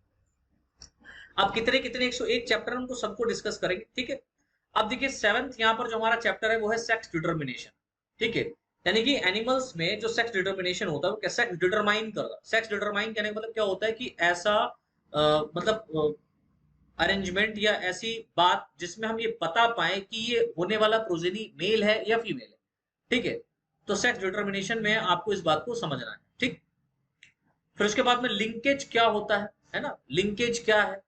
S1: अब कितने कितने 101 चैप्टर उनको सबको डिस्कस करेंगे, ठीक है। अब देखिए सेवंथ यहाँ पर जो हमारा चैप्टर है वो है सेक्स डिटर्मिनेशन, ठीक है, यानी कि एनिमल्स में जो सेक्स डिटर्मिनेशन होता है वो क्या सेक्स डिटरमाइन कर रहा है। सेक्स डिटरमाइन कहने का मतलब क्या होता है कि ऐसा मतलब अरेंजमेंट या ऐसी बात जिसमें हम ये बता पाए कि ये होने वाला प्रोजेनी मेल है या फीमेल है, ठीक है। तो सेक्स डिटर्मिनेशन में आपको इस बात को समझना है, ठीक। फिर उसके बाद में लिंकेज क्या होता है ना, लिंकेज क्या है।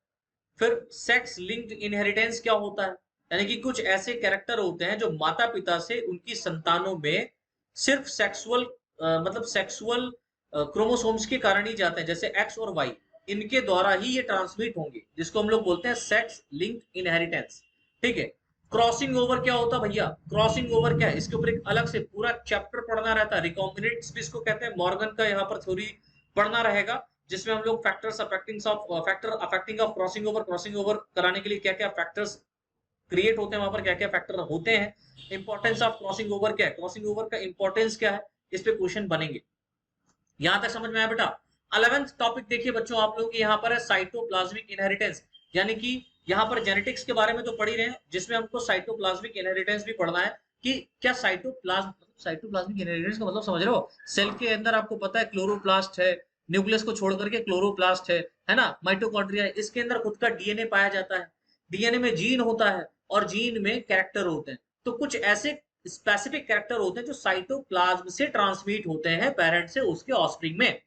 S1: फिर सेक्स लिंक्ड इनहेरिटेंस क्या होता है, यानी कि कुछ ऐसे कैरेक्टर होते हैं जो माता पिता से उनकी संतानों में सिर्फ सेक्सुअल मतलब सेक्सुअल क्रोमोसोम्स के कारण ही जाते हैं, जैसे एक्स और वाई, इनके द्वारा ही ये ट्रांसमिट होंगे, जिसको हम लोग बोलते हैं सेक्स लिंक्ड इनहेरिटेंस, ठीक है। क्रॉसिंग ओवर क्या होता है भैया, क्रॉसिंग ओवर क्या है, इसके ऊपर एक अलग से पूरा चैप्टर पढ़ना रहता है। रिकॉम्बिनेंट्स भी इसको कहते हैं, मॉर्गन का यहाँ पर थ्योरी पढ़ना रहेगा, जिसमें हम लोग factors affecting of crossing over कराने के लिए क्या क्या फैक्टर्स क्रिएट होते हैं, वहां पर क्या क्या फैक्टर होते हैं, इंपॉर्टेंस ऑफ क्रॉसिंग ओवर क्या है, क्रॉसिंग ओवर का इंपॉर्टेंस क्या है, इस पे क्वेश्चन बनेंगे। यहां तक समझ में आया बेटा। 11th टॉपिक देखिए बच्चों आप लोगों की यहाँ पर है साइटोप्लाज्मिक इनहेरिटेंस, यानी कि यहाँ पर जेनेटिक्स के बारे में तो पढ़ ही रहे हैं, जिसमें हमको साइटोप्लाज्मिक इनहेरिटेंस भी पढ़ना है कि क्या साइटोप्लाज्मिक इनहेरिटेंस का मतलब समझ रहे हो। सेल के अंदर आपको पता है क्लोरोप्लास्ट है, न्यूक्लियस को छोड़ करके क्लोरोप्लास्ट है ना, माइटोकॉन्ड्रिया है, इसके अंदर खुद का डीएनए पाया जाता है, डीएनए में जीन होता है और जीन में कैरेक्टर होते हैं। तो कुछ ऐसे स्पेसिफिक कैरेक्टर होते हैं जो साइटोप्लाज्म से ट्रांसमिट होते हैं पेरेंट से उसके ऑफस्प्रिंग में।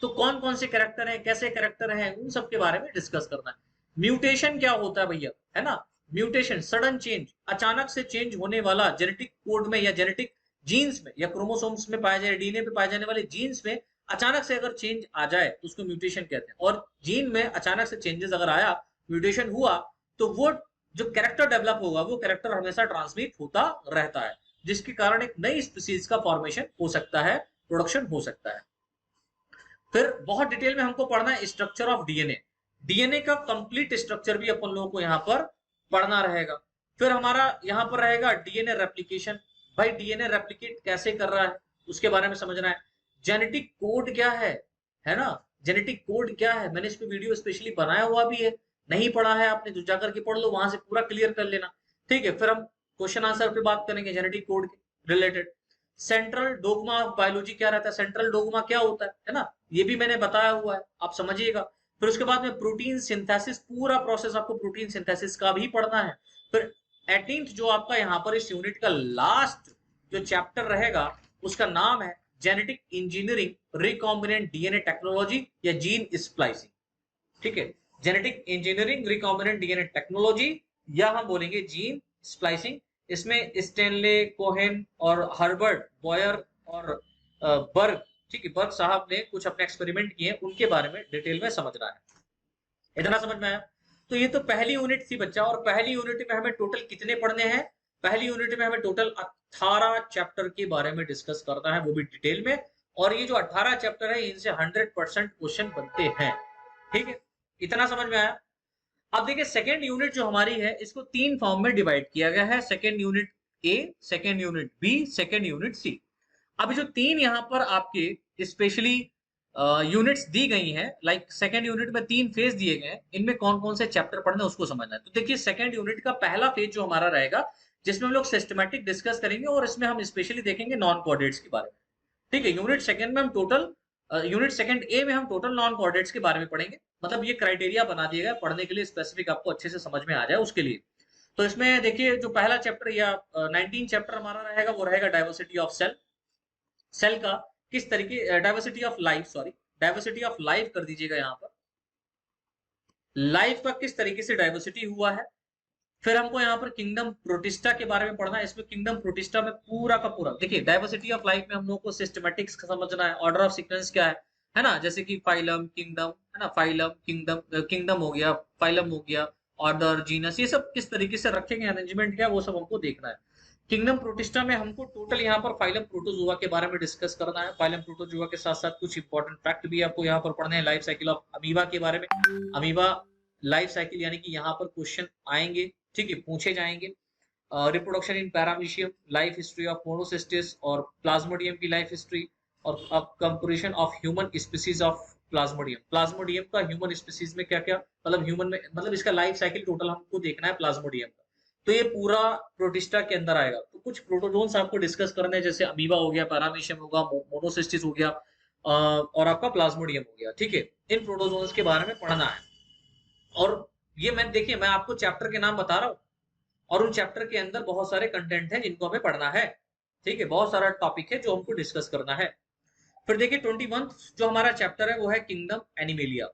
S1: तो कौन कौन से कैरेक्टर हैं, कैसे कैरेक्टर हैं, उन सब के बारे में डिस्कस करना है। म्यूटेशन क्या होता है भैया, है ना? म्यूटेशन सडन चेंज, अचानक से चेंज होने वाला जेनेटिक कोड में या जेनेटिक जीन्स में या क्रोमोसोम्स में पाए जाए, डीएनए पे पाए जाने वाले जीन्स में अचानक से अगर चेंज आ जाए तो उसको म्यूटेशन कहते हैं। और जीन में अचानक से चेंजेस अगर आया, म्यूटेशन हुआ, तो वो जो कैरेक्टर डेवलप होगा वो कैरेक्टर हमेशा ट्रांसमिट होता रहता है, जिसके कारण एक नई स्पीसीज का फॉर्मेशन हो सकता है, प्रोडक्शन हो सकता है। फिर बहुत डिटेल में हमको पढ़ना है स्ट्रक्चर ऑफ डीएनए। डीएनए का कंप्लीट स्ट्रक्चर भी अपन लोगों को यहाँ पर पढ़ना रहेगा। फिर हमारा यहाँ पर रहेगा डीएनए रेप्लिकेशन। भाई डीएनए रेप्लिकेट कैसे कर रहा है उसके बारे में समझना है। जेनेटिक कोड क्या है ना? जेनेटिक कोड क्या है, मैंने इस पे वीडियो स्पेशली बनाया हुआ भी है, नहीं पढ़ा है आपने तो जाकर के पढ़ लो, वहां से पूरा क्लियर कर लेना। ठीक है, फिर हम क्वेश्चन आंसर पे बात करेंगे जेनेटिक कोड के related. Central dogma of biology क्या रहता है, सेंट्रल डोगमा क्या होता है ना, ये भी मैंने बताया हुआ है, आप समझिएगा। फिर उसके बाद में प्रोटीन सिंथेसिस, पूरा प्रोसेस आपको प्रोटीन सिंथेसिस का भी पढ़ना है। फिर 18th जो आपका यहाँ पर इस यूनिट का लास्ट जो चैप्टर रहेगा उसका नाम है genetic engineering recombinant DNA technology या जीन स्प्लाइसिंग। ठीक है, genetic engineering recombinant DNA technology या हम बोलेंगे जीन स्प्लाइसिंग। इसमें स्टेनले कोहेन और हर्बर्ट बॉयर और बर्ग, ठीक है, बर्ग साहब ने कुछ अपने एक्सपेरिमेंट किए, उनके बारे में डिटेल में समझना है। इतना समझ में आया? तो ये तो पहली यूनिट थी बच्चा, और पहली यूनिट में हमें टोटल कितने पढ़ने हैं? पहली यूनिट में हमें टोटल 18 चैप्टर के बारे में डिस्कस करना है, वो भी डिटेल में। और ये जो 18 चैप्टर है इनसे 100% क्वेश्चन बनते हैं। ठीक है, इतना समझ में आया? अब देखिए सेकेंड यूनिट जो हमारी है इसको 3 फॉर्म में डिवाइड किया गया है, second unit A, second unit B, second unit C. अभी जो 3 यहाँ पर आपके स्पेशली यूनिट्स दी गई हैं, लाइक सेकेंड यूनिट में 3 फेज दिए गए हैं, इनमें कौन कौन से चैप्टर पढ़ने हैं उसको समझना है। तो देखिए सेकेंड यूनिट का पहला फेज जो हमारा रहेगा जिसमें हम लोग सिस्टमैटिक डिस्कस करेंगे, और इसमें हम स्पेशली देखेंगे नॉन कोऑर्डिनेट्स के बारे में। ठीक है, यूनिट सेकंड में हम टोटल यूनिट सेकंड ए में हम टोटल नॉन कोऑर्डिनेट्स के बारे में पढ़ेंगे। मतलब ये क्राइटेरिया बना दिया गया पढ़ने के लिए, स्पेसिफिक आपको अच्छे से समझ में आ जाए उसके लिए। तो इसमें देखिए जो पहला चैप्टर या 19 चैप्टर हमारा रहेगा वो रहेगा डाइवर्सिटी ऑफ सेल। सेल का किस तरीके, diversity of life, sorry diversity of life कर दीजिएगा यहाँ पर, लाइफ का किस तरीके से डाइवर्सिटी हुआ है। फिर हमको यहाँ पर किंगडम प्रोटिस्टा के बारे में पढ़ना है। इसमें किंगडम प्रोटिस्टा में पूरा का पूरा देखिए डाइवर्सिटी ऑफ लाइफ में हम लोग को सिस्टमैटिक्स समझना है, ऑर्डर ऑफ सीक्वेंस क्या है ना, जैसे कि फाइलम किंगडम, है ना, फाइलम किंगडम, किंगडम हो गया, फाइलम हो गया, ऑर्डर जीनस, ये सब किस तरीके से रखेंगे, अरेंजमेंट क्या है, वो सब हमको देखना है। किंगडम प्रोटिस्टा में हमको टोटल यहाँ पर फाइलम प्रोटोजुआ के बारे में डिस्कस करना है। फाइलम प्रोटोजुआ के साथ साथ कुछ इंपॉर्टेंट फैक्ट भी आपको यहाँ पर पढ़ने हैं, लाइफ साइकिल ऑफ अमीबा के बारे में। अमीबा लाइफ साइकिल यानी कि यहाँ पर क्वेश्चन आएंगे, ठीक है, पूछे जाएंगे। Reproduction in paramecium, life history of Monocystis और प्लाज्मोडियम की लाइफ हिस्ट्री, और अब comparison of human species of Plasmodium. Plasmodium का ह्यूमन स्पीसीज में क्या क्या, मतलब ह्यूमन में, मतलब इसका लाइफ साइकिल टोटल हमको देखना है प्लाज्मोडियम का। तो ये पूरा प्रोटिस्टा के अंदर आएगा। तो कुछ प्रोटोजोन्स आपको डिस्कस करने हैं, जैसे अमीबा हो गया, पैरामीशियम होगा, मोनोसिस्टिस हो गया, और आपका प्लाज्मोडियम हो गया। ठीक है, इन प्रोटोजोन्स के बारे में पढ़ना है। और ये मैं देखिए मैं आपको चैप्टर के नाम बता रहा हूँ, और उन चैप्टर के अंदर बहुत सारे कंटेंट हैं जिनको हमें पढ़ना है। ठीक है, बहुत सारा टॉपिक है जो हमको डिस्कस करना है। फिर देखिए 21 जो हमारा चैप्टर है वो है किंगडम एनिमेलिया।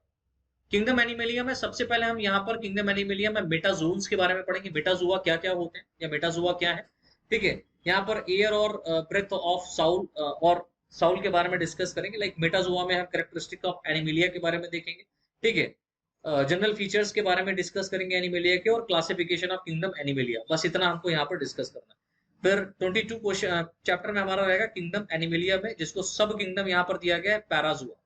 S1: किंगडम एनिमेलिया में सबसे पहले हम यहाँ पर किंगडम एनिमेलिया में मेटाजोन्स के बारे में पढ़ेंगे। मेटाजुआ क्या क्या होते हैं या मेटाजुआ क्या है। ठीक है, यहाँ पर एयर और ब्रेथ ऑफ साउल और साउल के बारे में डिस्कस करेंगे। लाइक मेटाजुआ में हम कैरेक्टरिस्टिक ऑफ एनिमेलिया के बारे में देखेंगे। ठीक है, जनरल फीचर्स के बारे में डिस्कस करेंगे एनिमेलिया के, और क्लासिफिकेशन ऑफ किंगडम एनिमेलिया, बस इतना हमको यहाँ पर डिस्कस करना है। फिर 22 क्वेश्चन चैप्टर में हमारा रहेगा किंगडम एनिमेलिया में, जिसको सब किंगडम यहाँ पर दिया गया है पैराजुआ।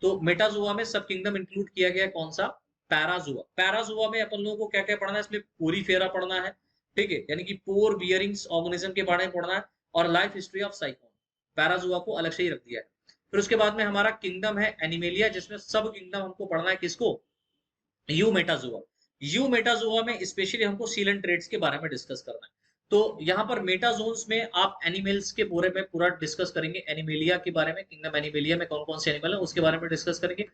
S1: तो मेटाजुआ में सब किंगडम इंक्लूड किया गया है, कौन सा, पैराजुआ। पैराजुआ में अपन लोगों को क्या क्या पढ़ना है, इसमें पोरीफेरा पढ़ना है। ठीक है, यानी कि पोर बियरिंग्स ऑर्गेनिज्म के बारे में पढ़ना है, और लाइफ हिस्ट्री ऑफ साइक्लोन। पैराजुआ को अलग से ही रख दिया है। फिर उसके बाद में हमारा किंगडम है एनिमेलिया, जिसमें सब किंगडम हमको पढ़ना है, किसको, यू मेटाजुआ। यू मेटाजुआ में स्पेशली हमको सीलन ट्रेड्स के बारे में डिस्कस करना है। तो यहाँ पर मेटाजोन्स में आप एनिमल्स के बारे में पूरा डिस्कस करेंगे, एनिमेलिया के बारे में, किंगडम एनिमेलिया में कौन कौन से एनिमल है उसके बारे में डिस्कस करेंगे।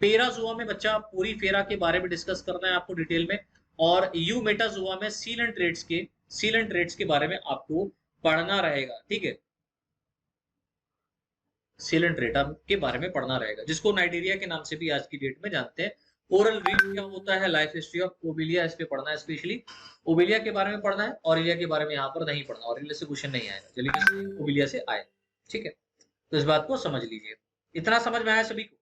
S1: पेराजुआ में बच्चा पूरी फेरा के बारे में डिस्कस करना है आपको डिटेल में, और यू मेटाजुआ में सीलन ट्रेड्स के बारे में आपको पढ़ना रहेगा। ठीक है, सीलन ट्रेड के बारे में पढ़ना रहेगा, जिसको नाइजीरिया के नाम से भी आज की डेट में जानते हैं। ओरल रीड क्या होता है, लाइफ हिस्ट्री ऑफ ओबिलिया, इस पे पढ़ना है स्पेशली। ओबिलिया के बारे में पढ़ना है, ऑरेलिया के बारे में यहाँ पर नहीं पढ़ना, ऑरेलिया से क्वेश्चन नहीं आएगा, चलिए ओबिलिया से आए। ठीक है, तो इस बात को समझ लीजिए। इतना समझ में आया सभी को?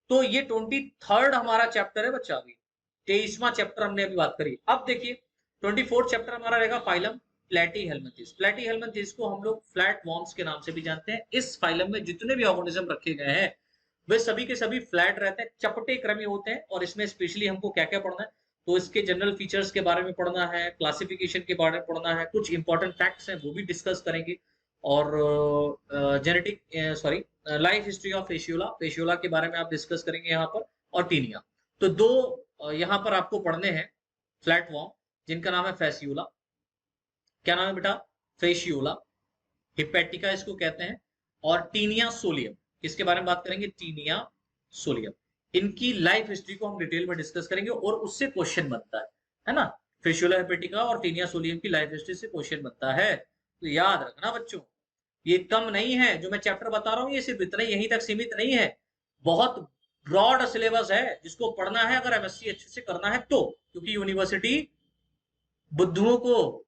S1: तो ये 23rd हमारा चैप्टर है बच्चा, अभी 23वां चैप्टर हमने अभी बात करी। अब देखिए 24th चैप्टर हमारा रहेगा फाइलम प्लेटीहेल्मिंथेस। प्लेटीहेल्मिंथेस को हम लोग फ्लैट वॉर्म्स के नाम से भी जानते हैं। इस फाइलम में जितने भी ऑर्गेनिज्म रखे गए हैं वे सभी के सभी फ्लैट रहते हैं, चपटे क्रमी होते हैं। और इसमें स्पेशली हमको क्या क्या पढ़ना है, तो इसके जनरल फीचर्स के बारे में पढ़ना है, क्लासिफिकेशन के बारे में पढ़ना है, कुछ इंपॉर्टेंट फैक्ट्स हैं वो भी डिस्कस करेंगे, और genetic sorry life history of Fasciola, Fasciola के बारे में आप डिस्कस करेंगे यहाँ पर, और टीनिया। तो दो यहाँ पर आपको पढ़ने हैं फ्लैट वॉर्म, जिनका नाम है फेसियोला। क्या नाम है बेटा? फेशियोला। हिपैटिका इसको कहते हैं। और टीनिया सोलियम, किसके बारे में बात करेंगे? Taenia solium. इनकी लाइफ हिस्ट्री को हम डिटेल में डिस्कस करेंगे और उससे क्वेश्चन बनता है ना। फेशियोला, हिपैटिका और टीनिया सोलियम की लाइफ हिस्ट्री से क्वेश्चन बनता है, तो याद रखना बच्चों। ये कम नहीं है जो मैं चैप्टर बता रहा हूँ, ये सिर्फ इतना यहीं तक सीमित नहीं है, बहुत ब्रॉड सिलेबस है जिसको पढ़ना है अगर एमएससी अच्छे से करना है तो। क्योंकि यूनिवर्सिटी बुद्धुओं को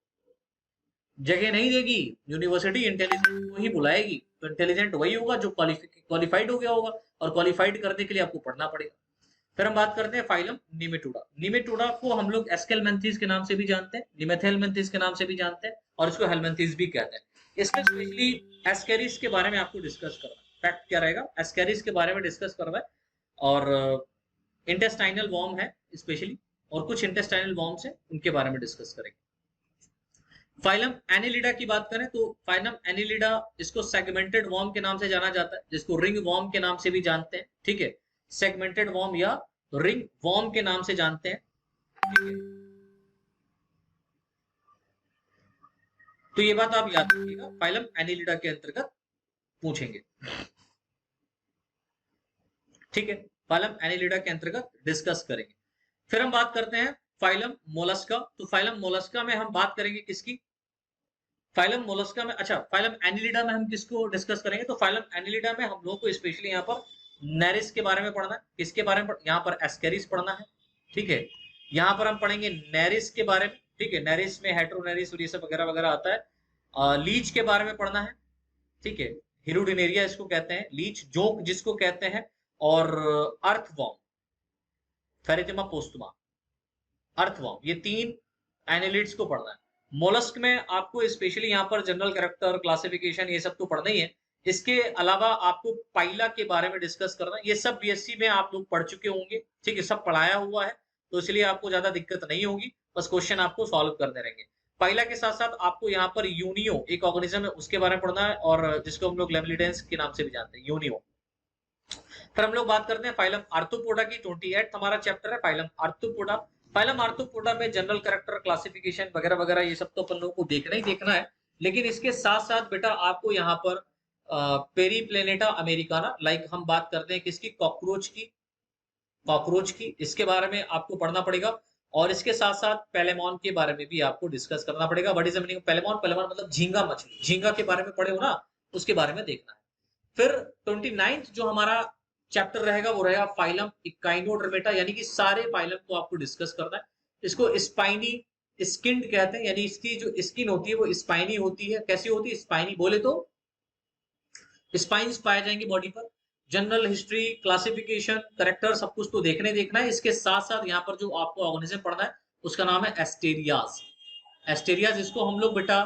S1: जगह नहीं देगी, यूनिवर्सिटी इंटेलिजेंट को ही बुलाएगी। तो इंटेलिजेंट वही होगा जो क्वालिफाइड हो गया होगा, और क्वालिफाइड करने के लिए आपको पढ़ना पड़ेगा। फिर हम बात करते हैं फाइलम निमेटोडा। निमेटोडा को हम लोग एस्केलमेंथिस के नाम से भी जानते हैं, निमेथेलमेंथिस के नाम से भी जानते हैं, और इसको हेलमेंथिस भी कहते हैं। इसमें स्पेशली एस्केरिस के बारे में आपको डिस्कस करना है। फैक्ट क्या रहेगा? एस्केरिस के बारे में डिस्कस करना है, और इंटेस्टाइनल वॉर्म है स्पेशली, और कुछ इंटेस्टाइनल वॉर्म्स है उनके बारे में डिस्कस करेंगे। फाइलम एनिलिडा की बात करें तो फाइलम एनिलिडा, इसको सेगमेंटेड वॉर्म के नाम से जाना जाता है, जिसको रिंग वॉर्म के नाम से भी जानते हैं। ठीक है, सेगमेंटेड वॉर्म या रिंग वॉर्म के नाम से जानते हैं। ठीक है, तो ये बात आप याद रखिएगा, फाइलम एनिलिडा के अंतर्गत पूछेंगे। ठीक है, फाइलम एनिलिडा के अंतर्गत डिस्कस करेंगे। फिर हम बात करते हैं फाइलम मोलस्का। तो फाइलम मोलस्का में हम बात करेंगे किसकी? फाइलम मोलस्का में, अच्छा फाइलम एनिलिडा में हम किसको डिस्कस करेंगे? तो फाइलम एनिलिडा में हम लोग को स्पेशली यहाँ पर नेरिस के बारे में पढ़ना है। किसके बारे में? यहाँ पर एस्केरिस पढ़ना है। ठीक है, यहाँ पर हम पढ़ेंगे नेरिस के बारे में। ठीक है, नेरिस में हेट्रोनेरिस और ये सब वगैरह वगैरह आता है। लीच के बारे में पढ़ना है। ठीक है, हिरुडिनेरिया इसको कहते हैं, लीच जोक जिसको कहते हैं, और अर्थवॉर्म, फेरिथिमा पोस्टुमा, अर्थवॉर्म, ये तीन एनिलिड्स को पढ़ना है। मोलस्क में आपको स्पेशली यहाँ पर जनरल कैरेक्टर, क्लासिफिकेशन, ये सब तो पढ़ना ही है। इसके अलावा आपको पाइला के बारे में डिस्कस करना है। ये सब बीएससी में आप लोग पढ़ चुके होंगे, ठीक है, सब पढ़ाया हुआ है, तो इसलिए आपको ज्यादा दिक्कत नहीं होगी, बस क्वेश्चन आपको सॉल्व करने रहेंगे। पाइला के साथ साथ आपको यहाँ पर यूनियो एक ऑर्गेनिज्म है, उसके बारे में पढ़ना है, और जिसको हम लोग लेमलिडेंस के नाम से भी जानते हैं, यूनियो। फिर हम लोग बात करते हैं फाइलम आर्थ्रोपोडा की। 28 हमारा चैप्टर है फाइलम आर्थ्रोपोडा। फाइलम आर्थ्रोपोडा में जनरल कैरेक्टर, क्लासिफिकेशन वगैरह वगैरह ये सब तो अपन लोगों को देखना ही देखना है, लेकिन इसके साथ साथ बेटा आपको यहाँ पर पेरीप्लेनेटा अमेरिकाना, लाइक हम बात करते हैं किसकी? कॉकरोच की, कॉकरोच की, इसके बारे में आपको पढ़ना पड़ेगा। और इसके साथ साथ पेलेमॉन के बारे में भी आपको डिस्कस करना पड़ेगा। What is the meaning of palaemon? Palaemon मतलब झींगा मछली, झींगा के बारे में पढ़े हो ना, उसके बारे में देखना है। फिर 29th जो हमारा चैप्टर रहेगा वो रहेगा फाइलम इकाइनोडर्मेटा, यानी कि सारे फाइलम को आपको डिस्कस करना है। इसको स्पाइनी स्किन्ड कहते हैं, यानी इसकी जो स्किन होती है वो स्पाइनी होती है। कैसी होती है? स्पाइनी। बोले तो स्पाइन्स पाए जाएंगे बॉडी पर। जनरल हिस्ट्री, क्लासिफिकेशन, करेक्टर, सब कुछ तो देखना है। इसके साथ साथ यहाँ पर जो आपको ऑर्गेनिज्म पढ़ना है उसका नाम है एस्टेरियाज। एस्टेरियाज इसको हम लोग बेटा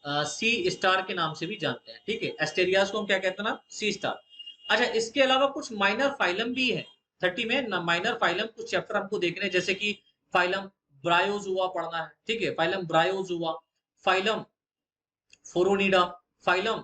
S1: सी स्टार के नाम से भी जानते हैं। ठीक है, एस्टेरियाज को हम क्या कहते हैं ना? सी स्टार। अच्छा, इसके अलावा कुछ माइनर फाइलम भी है 30 में, माइनर फाइलम कुछ चैप्टर हमको देखने हैं, जैसे कि फाइलम ब्रायोजुआ पढ़ना है। ठीक है, फाइलम ब्रायोजुआ, फाइलम फोरोनिडा, फाइलम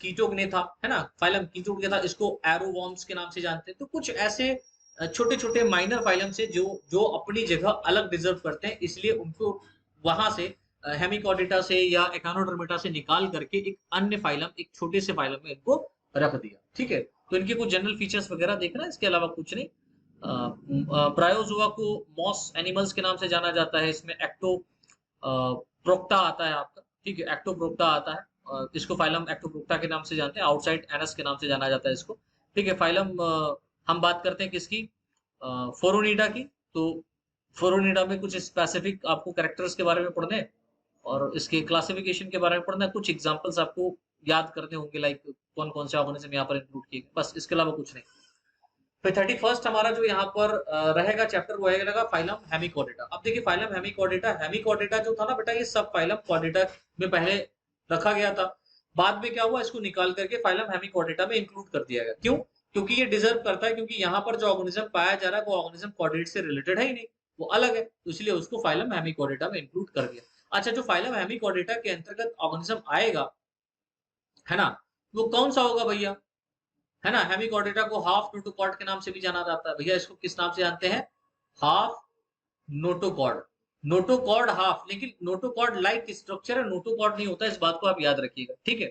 S1: कीटोग्नेथा, है ना, फाइलम कीटोग्नेथा, इसको एरोवॉर्म्स के नाम से जानते हैं। तो कुछ ऐसे छोटे छोटे माइनर फाइलम से जो जो अपनी जगह अलग डिजर्व करते हैं, इसलिए उनको वहां से हेमिकॉर्डेटा से या एकानोडर्मेटा से निकाल करके एक अन्य फाइलम, एक छोटे से फाइलम में इनको रख दिया। ठीक है, तो इनके कुछ जनरल फीचर्स वगैरह देखना है, इसके अलावा कुछ नहीं। ब्रायोजुआ को मॉस एनिमल्स के नाम से जाना जाता है। इसमें एक्टो प्रोक्टा आता है आपका। ठीक है, एक्टोप्रोक्टा आता है, इसको फाइलम एक्टोप्रोक्टा के नाम से जानते हैं। आउटसाइड एनस के नाम से जाना जाता है इसको। ठीक है, फाइलम हम बात करते हैं किसकी? फोरोनिडा की। तो फोरोनिडा में कुछ स्पेसिफिक आपको कैरेक्टर्स के बारे में पढ़ने हैं और इसके क्लासिफिकेशन के बारे में पढ़ना है, कुछ एग्जांपल्स आपको याद करने होंगे, लाइक कौन-कौन से ऑर्गेनिज्म यहाँ पर इंक्लूड किए गए, बस इसके अलावा कुछ नहीं। फिर 31st हमारा जो यहाँ पर रहेगा चैप्टर वो रहेगा फाइलम हेमिकोर्डेटा। अब देखिए फाइलम हेमिकोर्डेटा जो था ना बेटा, ये सब फाइलम कॉर्डेटा में पहले रखा गया था। बाद में क्या हुआ, इसको निकाल करके फाइलम हेमिकोर्डेटा में इंक्लूड कर दिया गया। क्यों? क्योंकि ये डिजर्व करता है, क्योंकि यहाँ पर जो ऑर्गेनिज्म पाया जा रहा है वो ऑर्गेनिज्म कॉर्डेट से रिलेटेड है ही नहीं, वो अलग है, तो इसलिए उसको फाइलम हेमिकोर्डेटा में इंक्लूड कर दिया। अच्छा, जो फाइलम हेमिकोर्डेटा के अंतर्गत ऑर्गेनिज्म आएगा, है ना, वो कौन सा होगा भैया? है ना, हेमिकोर्डेटा को हाफ नोटोकॉर्ड के नाम से भी जाना जाता है। भैया इसको किस नाम से जानते हैं? Half notochord. नोटोकॉर्ड हाफ, लेकिन नोटोकॉर्ड लाइक स्ट्रक्चर है, नोटोकॉर्ड नहीं होता, इस बात को आप याद रखिएगा, ठीक है।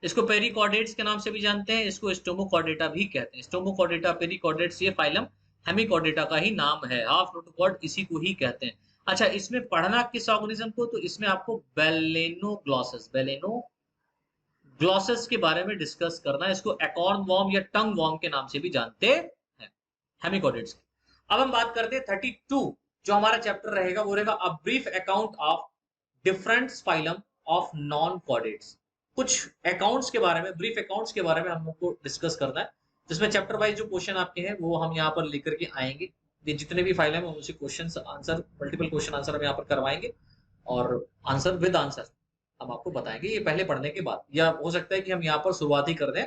S1: इसको पेरिकॉर्डेट्स के नाम से भी जानते हैं, इसको स्टोमोकॉर्डेटा भी कहते हैं। स्टोमोकॉर्डेटा, पेरिकॉर्डेट्स, ये फाइलम हेमिकॉर्डेटा का ही नाम है। हाफ नोटोकॉर्ड इसी को ही कहते हैं। अच्छा, इसमें पढ़ना किस ऑर्गेनिज्म को? तो इसमें आपको बेलेनोग्लॉसस के बारे में डिस्कस करना है। इसको एकॉर्न वॉर्म या टंग वॉर्म के नाम से भी जानते हैं, हेमिकॉर्डेट्स। अब हम बात करते हैं 32, जो हमारा चैप्टर रहेगा वो रहेगा a brief account of different phylum of non chordates. कुछ अकाउंट्स के बारे में, ब्रीफ अकाउंट्स के बारे में हम लोग को डिस्कस करना है, जिसमें चैप्टर वाइज जो क्वेश्चन आपके हैं वो हम यहाँ पर लेकर के आएंगे। ये जितने भी फाइल है उसी question answer, multiple question answer हम यहाँ पर करवाएंगे, और आंसर विद आंसर हम आपको बताएंगे, ये पहले पढ़ने के बाद, या हो सकता है कि हम यहाँ पर शुरुआत ही कर दें।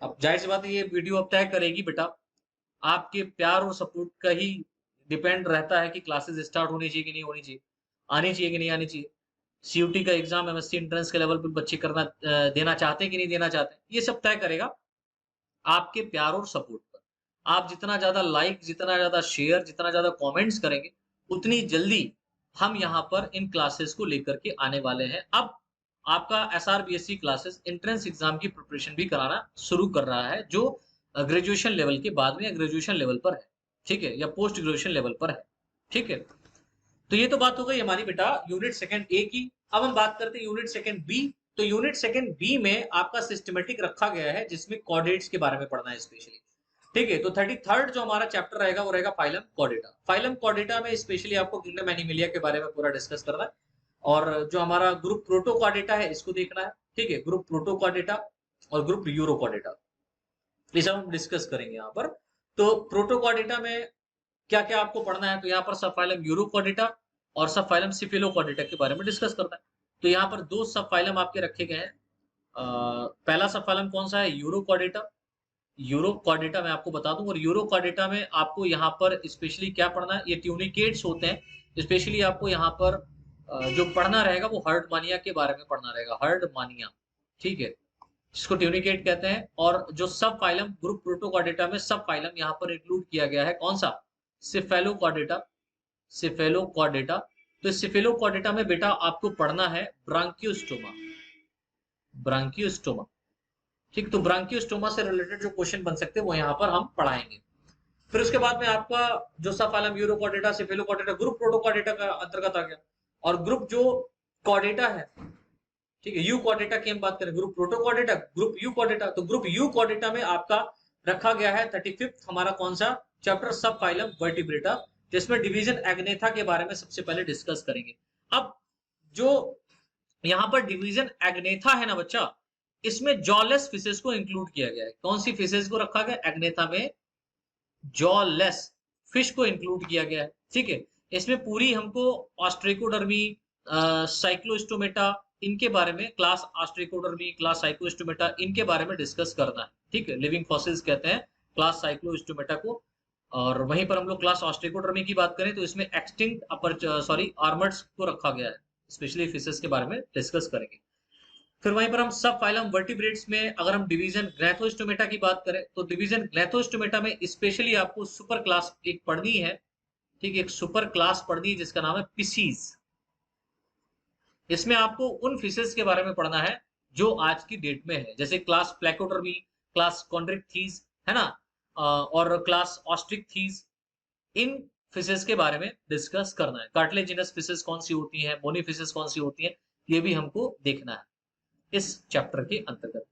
S1: अब जाहिर सी बात है, ये वीडियो अब तय करेगी बेटा, आपके प्यार और सपोर्ट का ही डिपेंड रहता है कि क्लासेस स्टार्ट होनी चाहिए कि नहीं होनी चाहिए, आनी चाहिए कि नहीं आनी चाहिए। सीयूटी का एग्जाम एमएससी एंट्रेंस के लेवल पे बच्चे करना देना चाहते हैं कि नहीं देना चाहते हैं, ये सब तय करेगा आपके प्यार और सपोर्ट पर। आप जितना ज्यादा लाइक, जितना ज्यादा शेयर, जितना ज्यादा कमेंट्स करेंगे, उतनी जल्दी हम यहाँ पर इन क्लासेस को लेकर के आने वाले हैं। अब आपका एसआरबीएससी क्लासेस एंट्रेंस एग्जाम की प्रिपरेशन भी कराना शुरू कर रहा है, जो ग्रेजुएशन लेवल के बाद में या ग्रेजुएशन लेवल पर है, ठीक है, या पोस्ट ग्रेजुएशन लेवल पर है, ठीक है। तो ये तो बात हो गई हमारी बेटा यूनिट सेकंड ए की। अब हम बात करते हैं यूनिट सेकंड बी। तो यूनिट सेकंड बी में आपका सिस्टमेटिक रखा गया है, जिसमें कोऑर्डिनेट्स के बारे में पढ़ना है स्पेशली, ठीक है। तो 33rd जो हमारा चैप्टर रहेगा वो रहेगा फाइलम कोऑर्डिनेटा। फाइलम कोऑर्डिनेटा में स्पेशली आपको किंगडम एनिमलिया के बारे में पूरा डिस्कस करना है, और जो हमारा ग्रुप प्रोटोकोऑर्डिनेटा है इसको देखना है, ठीक है। ग्रुप प्रोटोकोऑर्डिनेटा और ग्रुप यूरोकोऑर्डिनेटा, ये सब हम डिस्कस करेंगे यहाँ पर। तो प्रोटोकोऑर्डिनेटा में क्या क्या आपको पढ़ना है, तो यहाँ पर सब फाइलम यूरोकोऑर्डिनेटा और सब फाइलम सिफिलोकोऑर्डिनेटा के बारे में डिस्कस करना है। तो यहाँ पर दो सब फाइलम आपके रखे गए हैं। पहला सब फाइलम कौन सा है? यूरोकोऑर्डिनेटा। यूरोकोऑर्डिनेटा मैं आपको बता दूं, और यूरोकोऑर्डिनेटा में आपको यहाँ पर स्पेशली क्या पढ़ना है, ये ट्यूनिकेट्स होते हैं। स्पेशली आपको यहाँ पर जो पढ़ना रहेगा वो हर्डमानिया के बारे में पढ़ना रहेगा, हर्डमानिया, ठीक है, जिसको ट्यूनिकेट कहते हैं। और जो सब फाइलम ग्रुप प्रोटोकोऑर्डिनेटा में सब फाइलम यहाँ पर इंक्लूड किया गया है, कौन सा? सिफेलोकोऑर्डिनेटा। सिफेलोकोऑर्डिनेटा। तो सिफेलोकोऑर्डिनेटा में बेटा आपको पढ़ना है ब्रांकियोस्टोमा, ब्रांकियोस्टोमा, ठीक। तो ब्रांकियोस्टोमा से रिलेटेड जो क्वेश्चन बन सकते हैं वो यहाँ पर हम पढ़ाएंगे। फिर उसके बाद में आपका जो सब फाइलम यूरोकोऑर्डिनेटा, सिफेलोकोऑर्डिनेटा ग्रुप प्रोटोकोऑर्डिनेटा का अंतर्गत आ गया, और ग्रुप जो कोऑर्डिनेटा है, ठीक है, यू कोऑर्डिनेटा की हम बात करें, ग्रुप प्रोटोकोऑर्डिनेटा, ग्रुप यू कोऑर्डिनेटा। तो ग्रुप यू कोऑर्डिनेटा में आपका रखा गया है 35th हमारा कौन सा चैप्टर? सब फाइलम वर्टिब्रेटा, जिसमें डिवीजन एग्नेथा के बारे में सबसे पहले डिस्कस करेंगे। अब जो यहाँ पर डिवीजन एग्नेथा है ना बच्चा, इसमें जॉलेस फिशेस को इंक्लूड किया गया है। कौन सी फिशेस को रखा गया? एग्नेथा में जॉलेस फिश को इंक्लूड किया गया है, ठीक है। इसमें पूरी हमको ऑस्ट्रेकोडर्मी, साइक्लोस्टोमेटा, इनके बारे में, क्लास ऑस्ट्रेकोडर्मी, क्लास साइक्लोस्टोमेटा, इनके बारे में डिस्कस करना है, ठीक है। लिविंग फॉसिल्स कहते हैं क्लास साइक्लोस्टोमेटा को। और वहीं पर हम लोग क्लास ऑस्ट्रेकोडर्मी की बात करें तो इसमें एक्सटिंक्ट आर्मर्ड्स को रखा गया है, स्पेशली फिशेस के बारे में डिस्कस करेंगे। फिर वहीं पर हम सब फाइलम वर्टिब्रेट्स में अगर हम डिवीजन ग्नैथोस्टोमेटा की बात करें, तो डिवीजन ग्नैथोस्टोमेटा में स्पेशली आपको सुपर क्लास एक पढ़नी है, ठीक है, एक सुपर क्लास पढ़नी है जिसका नाम है पिसीज। इसमें आपको उन फिशेस के बारे में पढ़ना है जो आज की डेट में है, जैसे क्लास प्लेकोडर्मी, क्लास कॉन्ड्रिक्थीज, है ना, और क्लास ऑस्ट्रिकथीज। इन फिशेस के बारे में डिस्कस करना है। कार्टिलेजिनस फिशेस कौन सी होती हैं, बोनी फिशेस कौन सी होती हैं, ये भी हमको देखना है इस चैप्टर के अंतर्गत।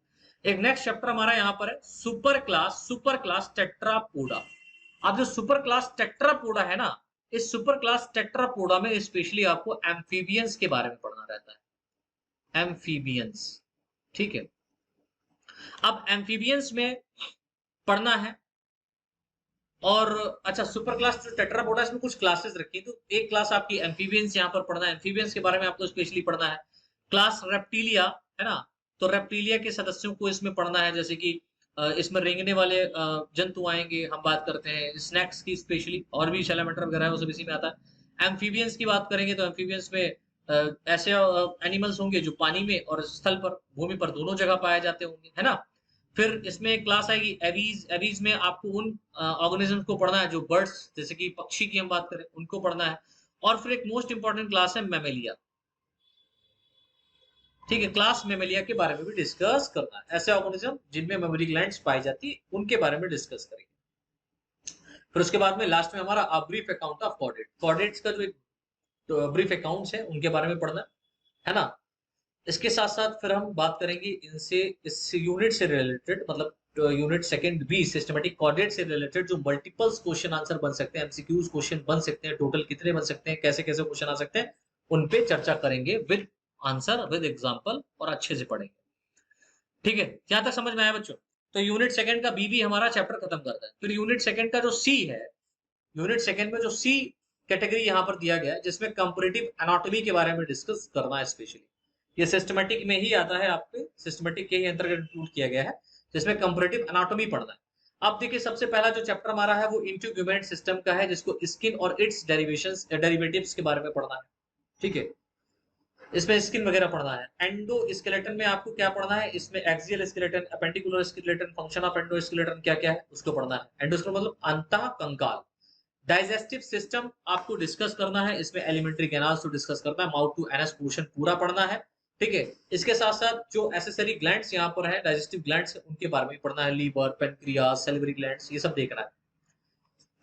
S1: एक नेक्स्ट चैप्टर हमारा यहाँ पर है सुपर क्लास टेट्रापोडा। अब जो सुपर क्लास टेट्रापोडा है ना, इस सुपर क्लास टेट्रापोडा में स्पेशली आपको एम्फीबियंस के बारे में पढ़ना रहता है, एम्फीबियंस। ठीक है, अब एम्फीबियंस में पढ़ना है। और अच्छा, सुपर क्लास जो टेट्रापोडा इसमें कुछ क्लासेस रखी है, तो एक क्लास आपकी एम्फीबियंस यहाँ पर पढ़ना है, एम्फीबियंस के बारे में आपको स्पेशली पढ़ना है। क्लास रेप्टिलिया है ना, तो रेप्टिलिया के सदस्यों को इसमें पढ़ना है, जैसे कि इसमें रेंगने वाले जंतु आएंगे, हम बात करते हैं स्नैक्स की स्पेशली, और भी सैलामेंडर वगैरह है वो सब इसी में आता है। एम्फीबियंस की बात करेंगे तो एम्फीबियंस में ऐसे एनिमल्स होंगे जो पानी में और स्थल पर, भूमि पर दोनों जगह पाए जाते होंगे, है ना। फिर इसमें एक क्लास आएगी एवीज, एवीज में आपको उन ऑर्गेनिज्म को पढ़ना है जो बर्ड्स, जैसे कि पक्षी की हम बात करें, उनको पढ़ना है। और फिर एक मोस्ट इंपॉर्टेंट क्लास है मेमेलिया। ठीक है, क्लास मेमेलिया के बारे में भी डिस्कस करना है, ऐसे ऑर्गेनिज्म जिनमें मेमोरी ग्लैंड्स पाई जाती है उनके बारे में डिस्कस करेंगे। फिर उसके बाद में लास्ट में हमारा brief account of chordate, chordates का जो एक ब्रीफ अकाउंट्स है उनके बारे में पढ़ना है ना। इसके साथ साथ फिर हम बात करेंगे इनसे, इस यूनिट से रिलेटेड, मतलब unit second B systematic coordinate से रिलेटेड जो मल्टीपल्स क्वेश्चन आंसर बन सकते हैं, एमसीक्यूज क्वेश्चन बन सकते हैं, टोटल कितने बन सकते हैं, कैसे कैसे क्वेश्चन आ सकते हैं, उन पे चर्चा करेंगे विद आंसर, विद एग्जांपल, और अच्छे से पढ़ेंगे। ठीक है, यहां तक समझ में आया बच्चों? तो यूनिट सेकंड का बी भी हमारा चैप्टर खत्म करता है। फिर यूनिट सेकंड का जो सी है, यूनिट सेकंड में जो सी कैटेगरी यहाँ पर दिया गया है, जिसमें कंपैरेटिव एनाटॉमी के बारे में डिस्कस करना है स्पेशली, ये सिस्टमैटिक में ही आता है, आपके सिस्टमैटिक के ही अंतर्गत इंक्लूड किया गया है, जिसमें कंपैरेटिव एनाटॉमी पढ़ना है। अब देखिए, सबसे पहला जो चैप्टर हमारा है वो इंटीग्यूमेंट सिस्टम का है, जिसको स्किन और इट्स डेरिवेशंस, डेरिवेटिव्स के बारे में पढ़ना है। ठीक है, इसमें स्किन वगैरह पढ़ना है। एंडो स्केलेटन में आपको क्या पढ़ना है, इसमें axial skeleton, appendicular skeleton, function of endo skeleton क्या क्या है उसको पढ़ना है। एंडो मतलब अंतः कंकाल। डाइजेस्टिव सिस्टम आपको डिस्कस करना है, इसमें एलिमेंट्री कैनाल्स को डिस्कस करना है, माउथ टू एनस पोर्शन पूरा पढ़ना है। ठीक है, इसके साथ साथ जो एसेसरी ग्लैंड्स यहाँ पर है, डाइजेस्टिव ग्लैंड्स, उनके बारे में पढ़ना है, लीवर, पेनक्रियास, सैलिवरी ग्लैंड्स, ये सब देखना है।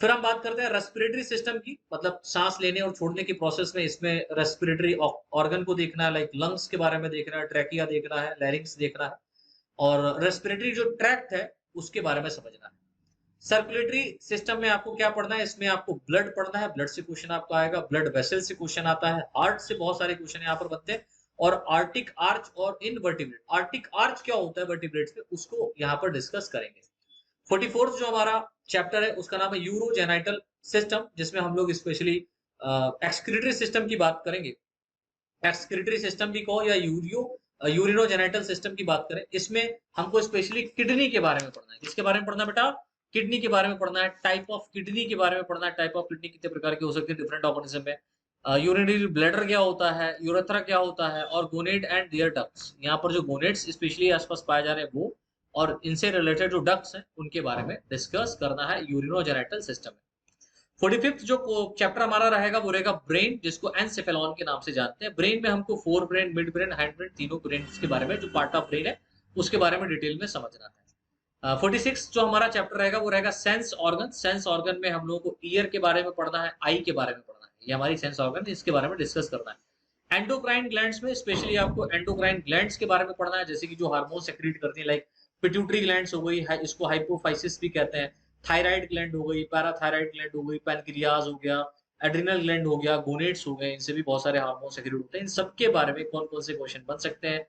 S1: फिर हम बात करते हैं रेस्पिरेटरी सिस्टम की, मतलब सांस लेने और छोड़ने की प्रोसेस में इसमें रेस्पिरेटरी ऑर्गन को देखना है, लाइक लंग्स के बारे में देखना है, ट्रैकिया देखना है, लैरिंग्स देखना है, और रेस्पिरेटरी जो ट्रैक्ट है उसके बारे में समझना है। सर्कुलेटरी सिस्टम में आपको क्या पढ़ना है, इसमें आपको ब्लड पढ़ना है, ब्लड से क्वेश्चन आपका आएगा, ब्लड वेसल से क्वेश्चन आता है, हार्ट से बहुत सारे क्वेश्चन यहाँ पर बनते हैं, और आर्टिक आर्च और इनवर्टिब्रेट, आर्टिक आर्च क्या होता है वर्टिब्रेट्स में, उसको यहाँ पर डिस्कस करेंगे। 44th जो हमारा चैप्टर है उसका नाम है यूरोजेनाइटल सिस्टम, जिसमें हम लोग स्पेशली एक्सक्रीटरी सिस्टम की बात करेंगे। एक्सक्रीटरी सिस्टम भी कहो या यूरिनोजेनाइटल सिस्टम की बात करें, इसमें हमको स्पेशली किडनी के बारे में पढ़ना है। किसके बारे में पढ़ना है बेटा? किडनी के बारे में पढ़ना है, टाइप ऑफ किडनी के बारे में पढ़ना है, टाइप ऑफ किडनी कितने प्रकार की हो सकती है डिफरेंट ऑर्गेनिज्म में, यूरिनरी ब्लैडर क्या होता है, यूरेथ्रा क्या होता है, और गोनेड एंड देयर डक्ट्स, यहाँ पर जो गोनेड्स स्पेशली आसपास पाए जा रहे हैं वो, और इनसे रिलेटेड जो डक्ट्स हैं उनके बारे में डिस्कस करना है यूरिनोजेनाइटल सिस्टम में। 45th जो चैप्टर हमारा रहेगा वो रहेगा ब्रेन, जिसको एनसेफेलॉन के नाम से जानते हैं। ब्रेन में हमको fore brain, mid brain, hind brain, तीनों ब्रेन के बारे में, जो पार्ट ऑफ ब्रेन है उसके बारे में डिटेल में समझना है। 46 जो हमारा चैप्टर रहेगा वो रहेगा सेंस ऑर्गन। सेंस ऑर्गन में हम लोगों को ईयर के बारे में पढ़ना है, आई के बारे में पढ़ना है, ये हमारी सेंस ऑर्गन है, इसके बारे में डिस्कस करना है। एंडोक्राइन ग्लैंड्स में स्पेशली आपको एंडोक्राइन ग्लैंड्स के बारे में पढ़ना है, जैसे कि जो हार्मोन सेक्रेट करती है, लाइक पिट्यूटरी ग्लैंड्स हो गई, इसको हाइपोफाइसिस भी कहते हैं, थायराइड ग्लैंड हो गई, पैराथायराइड ग्लैंड हो गई, पैनक्रियाज हो गया, एड्रिनल ग्लैंड हो गया, गोनेट्स हो गए, इनसे भी बहुत सारे हार्मोन सेक्रेट होते हैं। इन सब के बारे में कौन कौन से क्वेश्चन बन सकते हैं,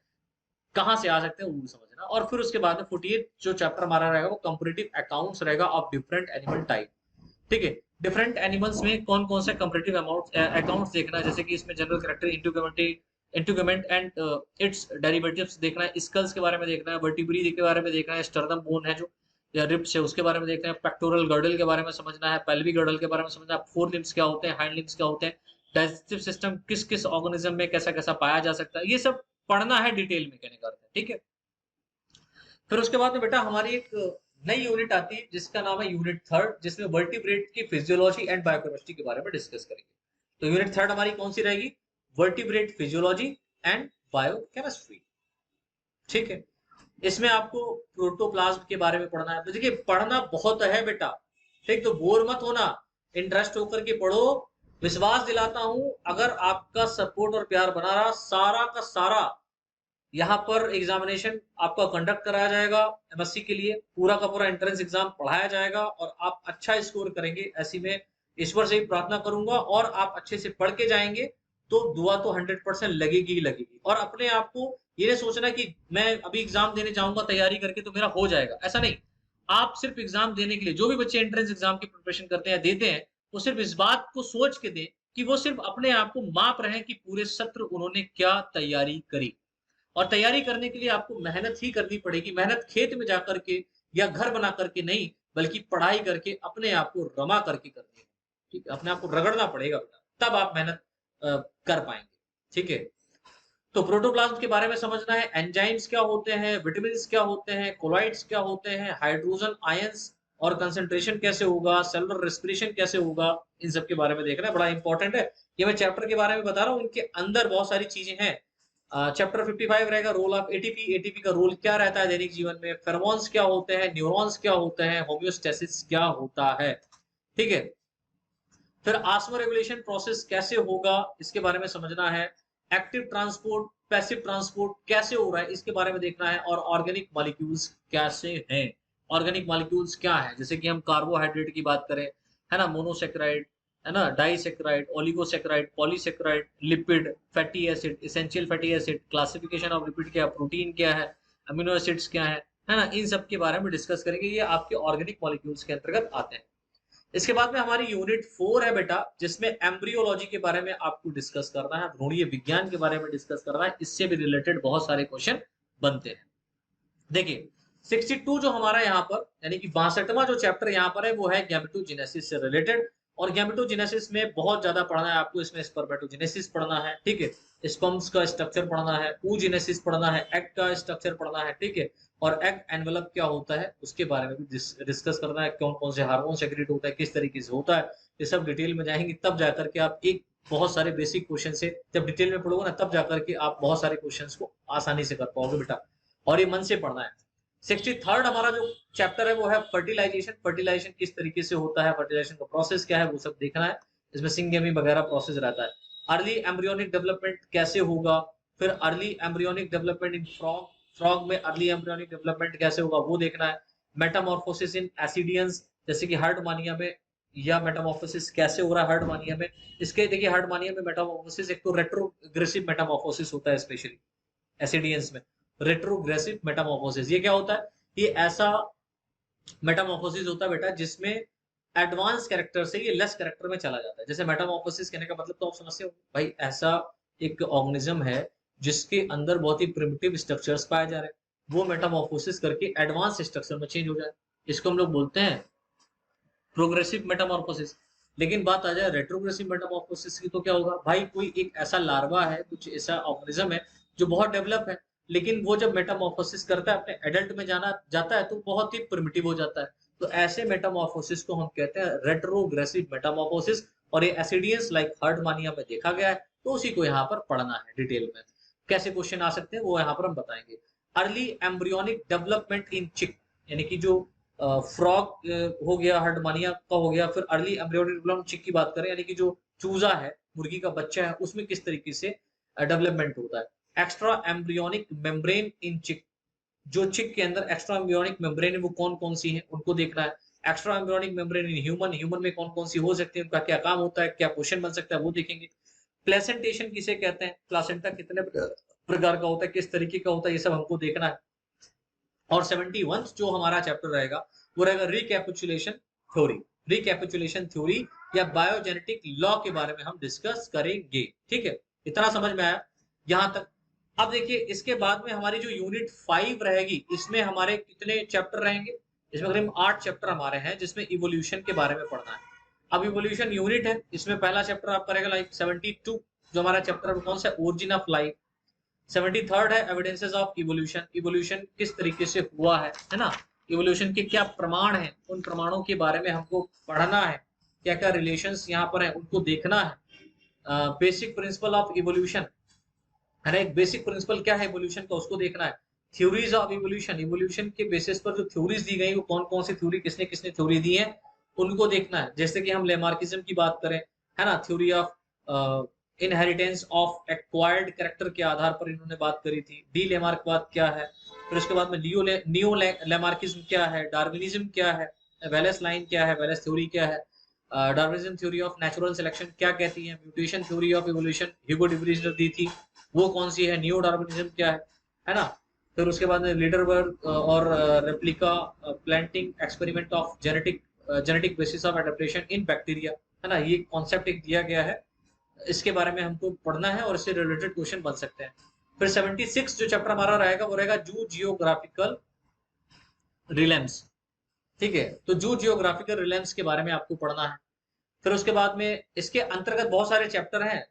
S1: कहां से आ सकते हैं, वो समझना। और फिर उसके बाद में 48 जो चैप्टर हमारा रहेगा वो कंपैरेटिव अकाउंट्स रहेगा ऑफ डिफरेंट एनिमल टाइप। ठीक है, डिफरेंट एनिमल्स में कौन कौन से कंपैरेटिव अकाउंट्स देखना है, जैसे कि इसमें general character, integument and it's derivatives देखना है, स्कल्स के बारे में देखना है, वर्टिब्री के बारे में देखना है, स्टर्नम बोन है जो या रिब्स है उसके बारे में देखना है, पेक्टोरल गर्डल के बारे में समझना है, पेल्विक गर्डल के बारे में समझना है, फोर लिम्स क्या होते हैं, हैंड लिम्स क्या होते हैं, डाइजेस्टिव सिस्टम किस किस ऑर्गेनिज्म में कैसा कैसा पाया जा सकता है, ये सब पढ़ना है डिटेल में, कहने का अर्थ है। ठीक है, फिर उसके बाद में बेटा हमारी एक नई यूनिट आती है जिसका नाम है यूनिट थर्ड, जिसमें वर्टिब्रेट की फिजियोलॉजी एंड बायोकेमिस्ट्री के बारे में डिस्कस करेंगे। तो यूनिट थर्ड हमारी कौन सी रहेगी? Vertebrate physiology and biochemistry. ठीक है, इसमें आपको प्रोटोप्लाज्म के बारे में पढ़ना है। तो देखिए, पढ़ना बहुत है बेटा, ठीक, तो बोर मत होना, इंटरेस्ट होकर के पढ़ो। विश्वास दिलाता हूं, अगर आपका सपोर्ट और प्यार बना रहा, सारा का सारा यहाँ पर एग्जामिनेशन आपका कंडक्ट कराया जाएगा एमएससी के लिए, पूरा का पूरा एंट्रेंस एग्जाम पढ़ाया जाएगा और आप अच्छा स्कोर करेंगे। ऐसी में ईश्वर से ही प्रार्थना करूंगा, और आप अच्छे से पढ़ के जाएंगे तो दुआ तो 100% लगेगी ही लगेगी। और अपने आप को ये नहीं सोचना कि मैं अभी एग्जाम देने जाऊंगा तैयारी करके तो मेरा हो जाएगा, ऐसा नहीं। आप सिर्फ एग्जाम देने के लिए, जो भी बच्चे एंट्रेंस एग्जाम की प्रिपरेशन करते हैं देते हैं, वो सिर्फ इस बात को सोच के दें कि वो सिर्फ अपने आप को माप रहे हैं कि पूरे सत्र उन्होंने क्या तैयारी करी। और तैयारी करने के लिए आपको मेहनत ही करनी पड़ेगी। मेहनत खेत में जाकर के या घर बना करके नहीं, बल्कि पढ़ाई करके अपने आप को रमा करके करनी है। ठीक है, अपने आप को रगड़ना पड़ेगा बेटा, तब आप मेहनत कर पाएंगे। ठीक है, तो प्रोटोप्लाज्म के बारे में समझना है, एंजाइम्स क्या होते हैं, विटामिन क्या होते हैं, कोलॉइड्स क्या होते हैं, हाइड्रोजन आयंस और कंसंट्रेशन कैसे होगा, सेलुलर रेस्पिरेशन कैसे होगा, इन सब के बारे में देखना है, बड़ा इंपॉर्टेंट है। ये मैं चैप्टर के बारे में बता रहा हूँ, इनके अंदर बहुत सारी चीजें हैं। चैप्टर 55 रहेगा रोल ऑफ एटीपी। एटीपी का रोल क्या रहता है दैनिक जीवन में, फेरोमोन्स क्या होते हैं, न्यूरॉन्स क्या होते हैं, होम्योस्टेसिस क्या होता है। ठीक है, फिर आस्मो रेगुलेशन प्रोसेस कैसे होगा, इसके बारे में समझना है। एक्टिव ट्रांसपोर्ट, पैसिव ट्रांसपोर्ट कैसे हो रहा है, इसके बारे में देखना है। और ऑर्गेनिक मॉलिक्यूल्स कैसे हैं, ऑर्गेनिक मॉलिक्यूल्स क्या है, जैसे कि हम कार्बोहाइड्रेट की बात करें, है ना, मोनोसेक्राइड, है ना, disaccharide, oligosaccharide, polysaccharide, lipid, fatty acid, essential fatty acid, classification of lipid क्या, प्रोटीन क्या है, अमीनो एसिड्स क्या है ना, इन सब के बारे में डिस्कस करेंगे। ये आपके ऑर्गेनिक मॉलिक्यूल्स के अंतर्गत आते हैं। इसके बाद में हमारी यूनिट 4 है बेटा, जिसमें एम्ब्रियोलॉजी के बारे में आपको डिस्कस करना है, भ्रूणीय विज्ञान के बारे में डिस्कस करना है। इससे भी रिलेटेड बहुत सारे क्वेश्चन बनते हैं। देखिए 62 जो हमारा यहाँ पर, यानी कि 62वां जो चैप्टर यहाँ पर है वो है गैमेटोजेनेसिस से रिलेटेड। और गैमेटोजेनेसिस में बहुत ज्यादा पढ़ना है आपको, इसमें स्पर्मेटोजेनेसिस पढ़ना है, ठीक है, स्पर्म्स का स्ट्रक्चर पढ़ना है, oogenesis पढ़ना है, एग का स्ट्रक्चर पढ़ना है, ठीक है, और एग एनवेलप क्या होता है उसके बारे में भी डिस्कस करना है, कौन कौन से हार्मोन सेक्रेट होता है, किस तरीके से होता है, ये सब डिटेल में जाएंगे। तब जाकर के आप एक बहुत सारे बेसिक क्वेश्चन से जब डिटेल में पढ़ोगे ना, तब जाकर के आप बहुत सारे क्वेश्चंस को आसानी से कर पाओगे बेटा, और ये मन से पढ़ना है। 63rd हमारा जो चैप्टर है वो है फर्टिलाइजेशन। फर्टिलाइजेशन किस तरीके से होता है, फर्टिलाइजेशन का प्रोसेस क्या है, वो सब देखना है। इसमें सिंगेमी वगैरह प्रोसेस रहता है। अर्ली एम्ब्रियोनिक डेवलपमेंट कैसे होगा, फिर early embryonic development in frog, frog में अर्ली एम्ब्रियोनिक डेवलपमेंट कैसे होगा वो देखना है। मेटामॉर्फोसिस इन एसिडियंस, जैसे कि हर्डमानिया में, या मेटामॉर्फोसिस कैसे हो रहा है हर्डमानिया में। इसके देखिए हर्डमानिया में मेटामॉर्फोसिस एक तो रेट्रोग्रेसिव मेटामॉर्फोसिस होता है, स्पेशली एसिडियंस में रेट्रोग्रेसिव मेटामॉर्फोसिस। ये क्या होता है, ये ऐसा मेटामॉर्फोसिस होता है बेटा जिसमें एडवांस कैरेक्टर से ये लेस कैरेक्टर में चला जाता है। जैसे मेटामॉर्फोसिस कहने का मतलब तो आप समझते हो भाई, ऐसा एक ऑर्गेनिज्म है जिसके अंदर बहुत ही प्रिमिटिव स्ट्रक्चर्स पाए जा रहे हैं, वो मेटामॉर्फोसिस करके एडवांस स्ट्रक्चर में चेंज हो जाए, इसको हम लोग बोलते हैं प्रोग्रेसिव मेटामॉर्फोसिस। लेकिन बात आ जाए रेट्रोग्रेसिव मेटामॉर्फोसिस की, तो क्या होगा भाई, कोई एक ऐसा लार्वा है, कुछ ऐसा ऑर्गेनिज्म है जो बहुत डेवलप है, लेकिन वो जब मेटामॉर्फोसिस करता है, अपने एडल्ट में जाना जाता है, तो बहुत ही प्रिमिटिव हो जाता है। तो ऐसे मेटामॉर्फोसिस को हम कहते हैं रेट्रोग्रेसिव मेटामॉर्फोसिस, और ये एसिडियंस लाइक हर्डमानिया में देखा गया है, तो उसी को यहाँ पर पढ़ना है डिटेल में। कैसे क्वेश्चन आ सकते हैं वो यहाँ पर हम बताएंगे। अर्ली एम्ब्रियोनिक डेवलपमेंट इन चिक, यानी कि जो फ्रॉग हो गया, हर्डमानिया का हो गया, फिर अर्ली एम्ब्रियोनिक डेवलपमेंट चिक की बात करें, यानी कि जो चूजा है, मुर्गी का बच्चा है, उसमें किस तरीके से डेवलपमेंट होता है। एक्स्ट्रा एम्ब्रियोनिक मेम्ब्रेन इन चिक, जो चिक के अंदर एक्स्ट्रा एम्ब्रियोनिक मेम्ब्रेन है वो कौन कौन सी है उनको देखना है। Extra embryonic membrane in human, human में कौन कौन सी हो सकती है, उनका क्या काम होता है, क्या क्वेश्चन बन सकता है वो देखेंगे। प्लेसेंटेशन किसे कहते हैं, प्लासेंटा कितने प्रकार का होता है, किस तरीके का होता है, ये सब हमको देखना है। और 71 जो हमारा चैप्टर रहेगा वो रहेगा रिकैपिचुलेशन थ्योरी। रिकैपिचुलेशन थ्योरी या बायोजेनेटिक लॉ के बारे में हम डिस्कस करेंगे। ठीक है, इतना समझ में आया यहां तक। अब देखिए इसके बाद में हमारी जो यूनिट 5 रहेगी, इसमें हमारे कितने चैप्टर रहेंगे, इसमें करीब 8 चैप्टर हमारे हैं, जिसमें इवोल्यूशन के बारे में पढ़ना है। अब इवोल्यूशन यूनिट है, इसमें पहला चैप्टर आपका रहेगा लाइक 72 जो हमारा चैप्टर कौन सा, ओरिजिन ऑफ लाइफ। 73rd है एविडेंसेस ऑफ इवोल्यूशन, इवोल्यूशन किस तरीके से हुआ है ना, इवोल्यूशन के क्या प्रमाण हैं, उन प्रमाणों के बारे में हमको पढ़ना है, क्या क्या रिलेशंस यहाँ पर है उनको देखना है। बेसिक प्रिंसिपल ऑफ इवोल्यूशन है ना, एक बेसिक प्रिंसिपल क्या है इवोल्यूशन का उसको देखना है। थ्योरीज ऑफ इवोल्यूशन, इवोल्यूशन के बेसिस पर जो थ्योरीज दी गई वो कौन कौन सी थ्योरी, किसने किसने थ्योरी दी है उनको देखना है। जैसे कि हम लेमार्किज्म की बात करें, है ना, theory of inheritance of acquired character के आधार पर इन्होंने बात करी थी। डी लेमार्कवाद क्या है, फिर उसके बाद में नियो लेमार्किज्म क्या है, डार्विनिज्म क्या है, वेलेस लाइन क्या है, वेलेस थ्योरी क्या है, Darwinism theory of natural selection क्या कहती है, mutation theory of evolution Hugo debris ने दी थी, वो कौन सी है, नियो डार्विनिज्म क्या है ना। फिर उसके बाद में लीडरबर्ग और replica planting experiment of genetic basis of adaptation in bacteria, है ना, ये कॉन्सेप्ट एक दिया गया है, इसके बारे में हमको पढ़ना है और इससे रिलेटेड क्वेश्चन बन सकते हैं। फिर 76 जो चैप्टर हमारा रहेगा वो रहेगा जू जियोग्राफिकल रिलेम्स, ठीक है, तो जू जियोग्राफिकल रिलेम्स के बारे में आपको पढ़ना है। फिर उसके बाद में इसके अंतर्गत बहुत सारे चैप्टर हैं,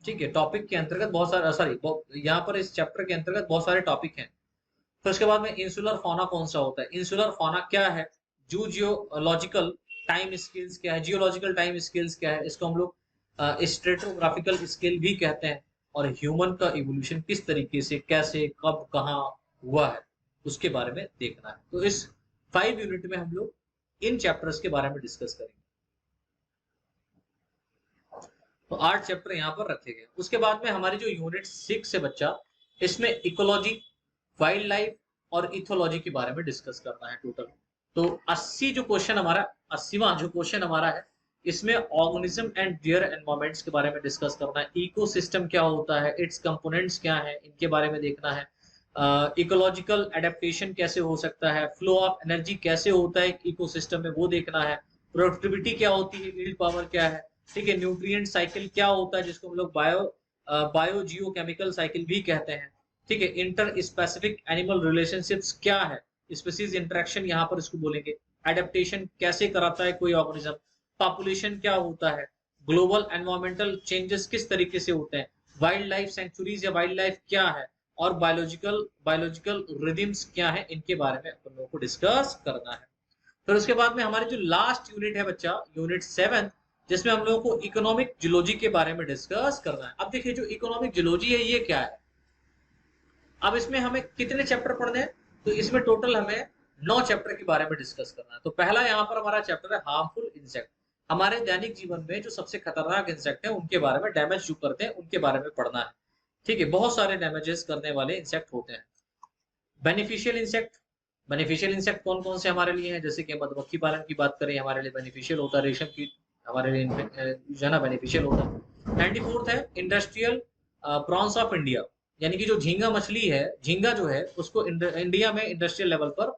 S1: ठीक है, टॉपिक के अंतर्गत बहुत सारे, सॉरी यहाँ पर इस चैप्टर के अंतर्गत बहुत सारे टॉपिक हैं। फिर उसके बाद में इंसुलर फौना कौन सा होता है, इंसुलर फौना क्या है, जू जियोलॉजिकल टाइम स्केल्स क्या है, जियोलॉजिकल टाइम स्केल्स क्या है, इसको हम लोग स्ट्रेटोग्राफिकल स्केल भी कहते हैं, और ह्यूमन का इवोल्यूशन किस तरीके से, कैसे, कब, कहाँ हुआ है, उसके बारे में देखना है। तो इस 5 यूनिट में हम लोग इन चैप्टर्स के बारे में डिस्कस करेंगे। तो 8 चैप्टर यहाँ पर रखे गए। उसके बाद में हमारी जो यूनिट 6 है बच्चा, इसमें इकोलॉजी, वाइल्ड लाइफ और इथोलॉजी के बारे में डिस्कस करना है टोटल। तो 80 जो क्वेश्चन हमारा, 80वां जो क्वेश्चन हमारा है, इसमें ऑर्गेनिज्म एंड देयर एनवायरमेंट्स के बारे में डिस्कस करना है, इकोसिस्टम क्या होता है, इट्स कंपोनेंट्स क्या है, इनके बारे में देखना है, इकोलॉजिकल एडेप्टेशन कैसे हो सकता है, फ्लो ऑफ एनर्जी कैसे होता है इकोसिस्टम में, वो देखना है, प्रोडक्टिविटी क्या होती है, यील्ड पावर क्या है, ठीक है, न्यूट्रिएंट साइकिल क्या होता है जिसको हम लोग बायो जियोकेमिकल साइकिल भी कहते हैं, ठीक है, इंटर स्पेसिफिक एनिमल रिलेशनशिप्स क्या है, स्पीशीज इंटरेक्शन यहाँ पर इसको बोलेंगे, एडेप्टेशन कैसे कराता है कोई ऑर्गेनिज्म, पॉपुलेशन क्या होता है, ग्लोबल एनवायरमेंटल चेंजेस किस तरीके से होते हैं, वाइल्ड लाइफ सेंचुरीज या वाइल्ड लाइफ क्या है, और बायोलॉजिकल रिदम्स क्या है, इनके बारे में अपन लोगों को डिस्कस करना है। फिर उसके बाद में हमारी जो लास्ट यूनिट है बच्चा, यूनिट 7, जिसमें हम लोगों को इकोनॉमिक जियोलॉजी के बारे में डिस्कस करना है। अब देखिए जो इकोनॉमिक जियोलॉजी है ये क्या है, अब इसमें हमें कितने चैप्टर पढ़ने हैं, तो इसमें टोटल हमें 9 चैप्टर के बारे में डिस्कस करना है। तो पहला यहाँ पर हमारा चैप्टर है हार्मफुल इंसेक्ट, हमारे दैनिक जीवन में जो सबसे खतरनाक इंसेक्ट है उनके बारे में, डैमेज जो करते हैं उनके बारे में पढ़ना है, ठीक है, बहुत सारे डैमेजेस करने वाले इंसेक्ट होते हैं। बेनिफिशियल इंसेक्ट, बेनिफिशियल इंसेक्ट कौन कौन से हमारे लिए हैं, जैसे कि मधुमक्खी पालन की बात करें हमारे लिए बेनिफिशियल होता है, रेशम की हमारे लिए जो है ना बेनिफिशियल होता है। 94th है इंडस्ट्रियल प्रॉन्स ऑफ इंडिया, यानी कि जो झींगा मछली है, झींगा जो है उसको इंडिया में इंडस्ट्रियल लेवल पर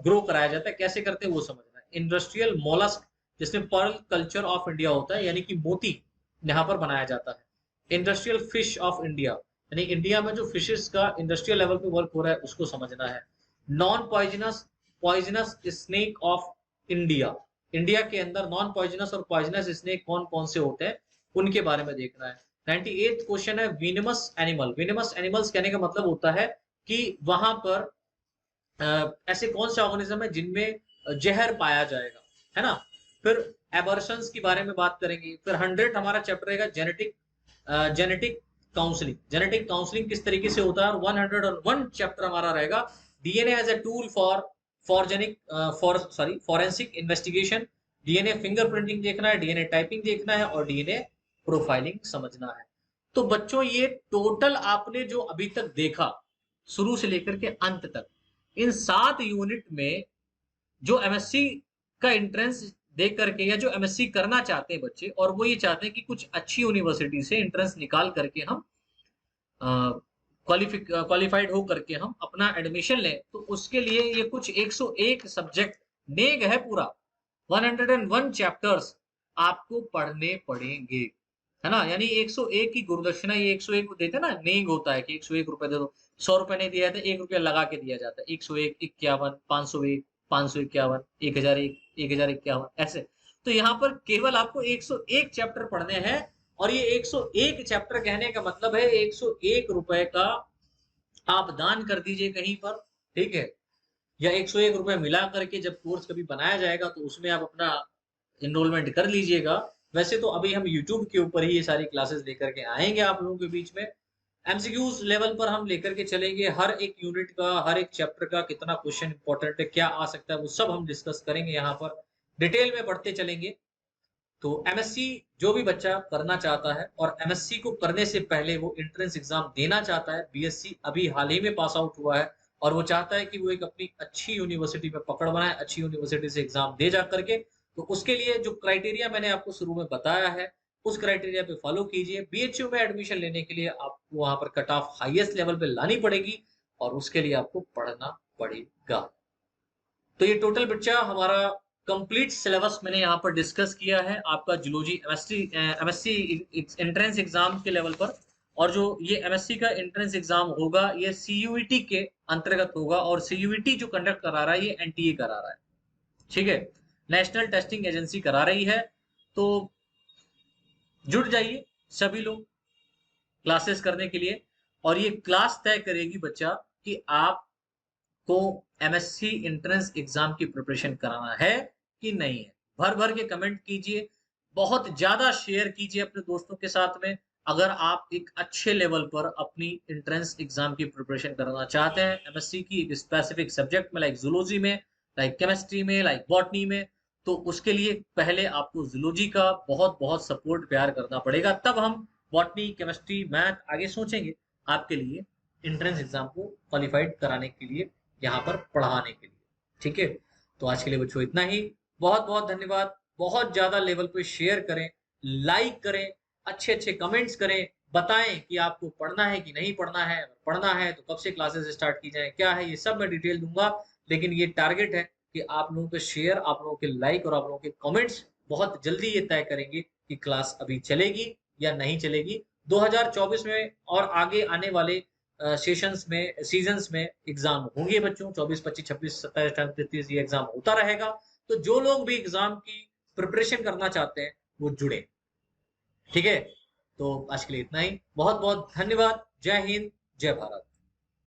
S1: ग्रो कराया जाता है, कैसे करते हैं वो समझना है। इंडस्ट्रियल मोलस्क, जिसमें पर्ल कल्चर ऑफ इंडिया होता है, यानी कि मोती यहाँ पर बनाया जाता है। इंडस्ट्रियल फिश ऑफ इंडिया, यानी इंडिया में जो फिशेस का इंडस्ट्रियल लेवल पे वर्क हो रहा है उसको समझना है। Non poisonous poisonous snake of India, India के अंदर नॉन पॉइजनस और पॉइजनस स्नेक कौन कौन से होते हैं उनके बारे में देखना है। 98th क्वेश्चन है विनिमस एनिमल, विनिमस एनिमल्स कहने का मतलब होता है कि वहां पर ऐसे कौन से ऑर्गेनिज्म है जिनमें जहर पाया जाएगा, है ना। फिर एबर्शंस के बारे में बात करेंगे। फिर 100 हमारा चैप्टर रहेगा जेनेटिक काउंसलिंग, जेनेटिक काउंसलिंग किस तरीके से होता है। और 101 चैप्टर हमारा रहेगा DNA as a tool for forensic investigation, DNA fingerprinting देखना है, डीएनए टाइपिंग देखना है और डीएनए प्रोफाइलिंग समझना है। तो बच्चों ये टोटल आपने जो अभी तक देखा शुरू से लेकर के अंत तक, इन 7 यूनिट में जो एमएससी का एंट्रेंस दे करके या जो एमएससी करना चाहते हैं बच्चे, और वो ये चाहते हैं कि कुछ अच्छी यूनिवर्सिटी से एंट्रेंस निकाल करके हम क्वालिफाइड हो करके हम अपना एडमिशन लें, तो उसके लिए ये कुछ 101 सब्जेक्ट नेग है पूरा, 101 चैप्टर्स आपको पढ़ने पड़ेंगे, है ना। यानी 101 की गुरुदक्षिणा, ये 101 देते ना, नेग होता है कि 101 रुपए दे दो, 100 रुपए नहीं दिया जाता, 1 रुपया लगा के दिया जाता है, 101, 51, 501, 551, 1001, 1051 ऐसे। तो यहाँ पर केवल आपको 101 चैप्टर पढ़ने हैं, और ये 101 चैप्टर कहने का मतलब है 101 रुपए का आप दान कर दीजिए कहीं पर, ठीक है, या 101 रुपए मिला करके जब कोर्स कभी बनाया जाएगा तो उसमें आप अपना एनरोलमेंट कर लीजिएगा। वैसे तो अभी हम यूट्यूब के ऊपर ही ये सारी क्लासेस लेकर के आएंगे आप लोगों के बीच में, एमसीक्यूज लेवल पर हम लेकर के चलेंगे, हर एक यूनिट का, हर एक चैप्टर का कितना क्वेश्चन इंपॉर्टेंट है, क्या आ सकता है, वो सब हम डिस्कस करेंगे यहाँ पर, डिटेल में बढ़ते चलेंगे। तो एमएससी जो भी बच्चा करना चाहता है और एमएससी को करने से पहले वो एंट्रेंस एग्जाम देना चाहता है, बीएससी अभी हाल ही में पास आउट हुआ है और वो चाहता है कि वो एक अपनी अच्छी यूनिवर्सिटी में पकड़ बनाए, अच्छी यूनिवर्सिटी से एग्जाम दे जा करके, तो उसके लिए जो क्राइटेरिया मैंने आपको शुरू में बताया है, उस क्राइटेरिया पे फॉलो कीजिए। बीएचयू में एडमिशन लेने के लिए आपको वहां पर कट ऑफ हाईएस्ट लेवल पे लानी पड़ेगी और उसके लिए आपको पढ़ना पड़ेगा। तो ये टोटल बच्चा हमारा कंप्लीट सिलेबस मैंने यहाँ पर डिस्कस किया है आपका जूलॉजी एमएससी एंट्रेंस एग्जाम के लेवल पर। और जो ये एमएससी का एंट्रेंस एग्जाम होगा ये सीयूईटी के अंतर्गत होगा और सीयूईटी जो कंडक्ट करा रहा है ये एनटीए करा रहा है, ठीक है, नेशनल टेस्टिंग एजेंसी करा रही है। तो जुड़ जाइए सभी लोग क्लासेस करने के लिए और ये क्लास तय करेगी बच्चा कि आप को एमएससी एंट्रेंस एग्जाम की प्रिपरेशन कराना है कि नहीं है। भर भर के कमेंट कीजिए, बहुत ज्यादा शेयर कीजिए अपने दोस्तों के साथ में। अगर आप एक अच्छे लेवल पर अपनी एंट्रेंस एग्जाम की प्रिपरेशन करना चाहते हैं एमएससी की एक स्पेसिफिक सब्जेक्ट में, लाइक जूलॉजी में, लाइक केमिस्ट्री में, लाइक बॉटनी में, तो उसके लिए पहले आपको जूलॉजी का बहुत बहुत सपोर्ट प्यार करना पड़ेगा, तब हम बॉटनी, केमिस्ट्री, मैथ आगे सोचेंगे आपके लिए एंट्रेंस एग्जाम को क्वालिफाइड कराने के लिए, यहाँ पर पढ़ाने के लिए, ठीक है। तो आज के लिए बच्चों इतना ही। बहुत बहुत धन्यवाद। बहुत ज्यादा लेवल पे शेयर करें, लाइक करें, अच्छे अच्छे कमेंट्स करें, बताएं कि आपको पढ़ना है कि नहीं पढ़ना है, पढ़ना है तो कब से क्लासेस स्टार्ट की जाए, क्या है, ये सब मैं डिटेल दूंगा। लेकिन ये टारगेट है कि आप लोगों के शेयर, आप लोगों के लाइक और आप लोगों के कमेंट्स बहुत जल्दी ये तय करेंगे कि क्लास अभी चलेगी या नहीं चलेगी। 2024 में और आगे आने वाले सेशंस में, सीजन्स में एग्जाम होंगे बच्चों, 24, 25, 26, 27, 28, 29 ये एग्जाम होता रहेगा। तो जो लोग भी एग्जाम की प्रिपरेशन करना चाहते हैं वो जुड़े, ठीक है। तो आज के लिए इतना ही। बहुत बहुत धन्यवाद। जय हिंद, जय भारत।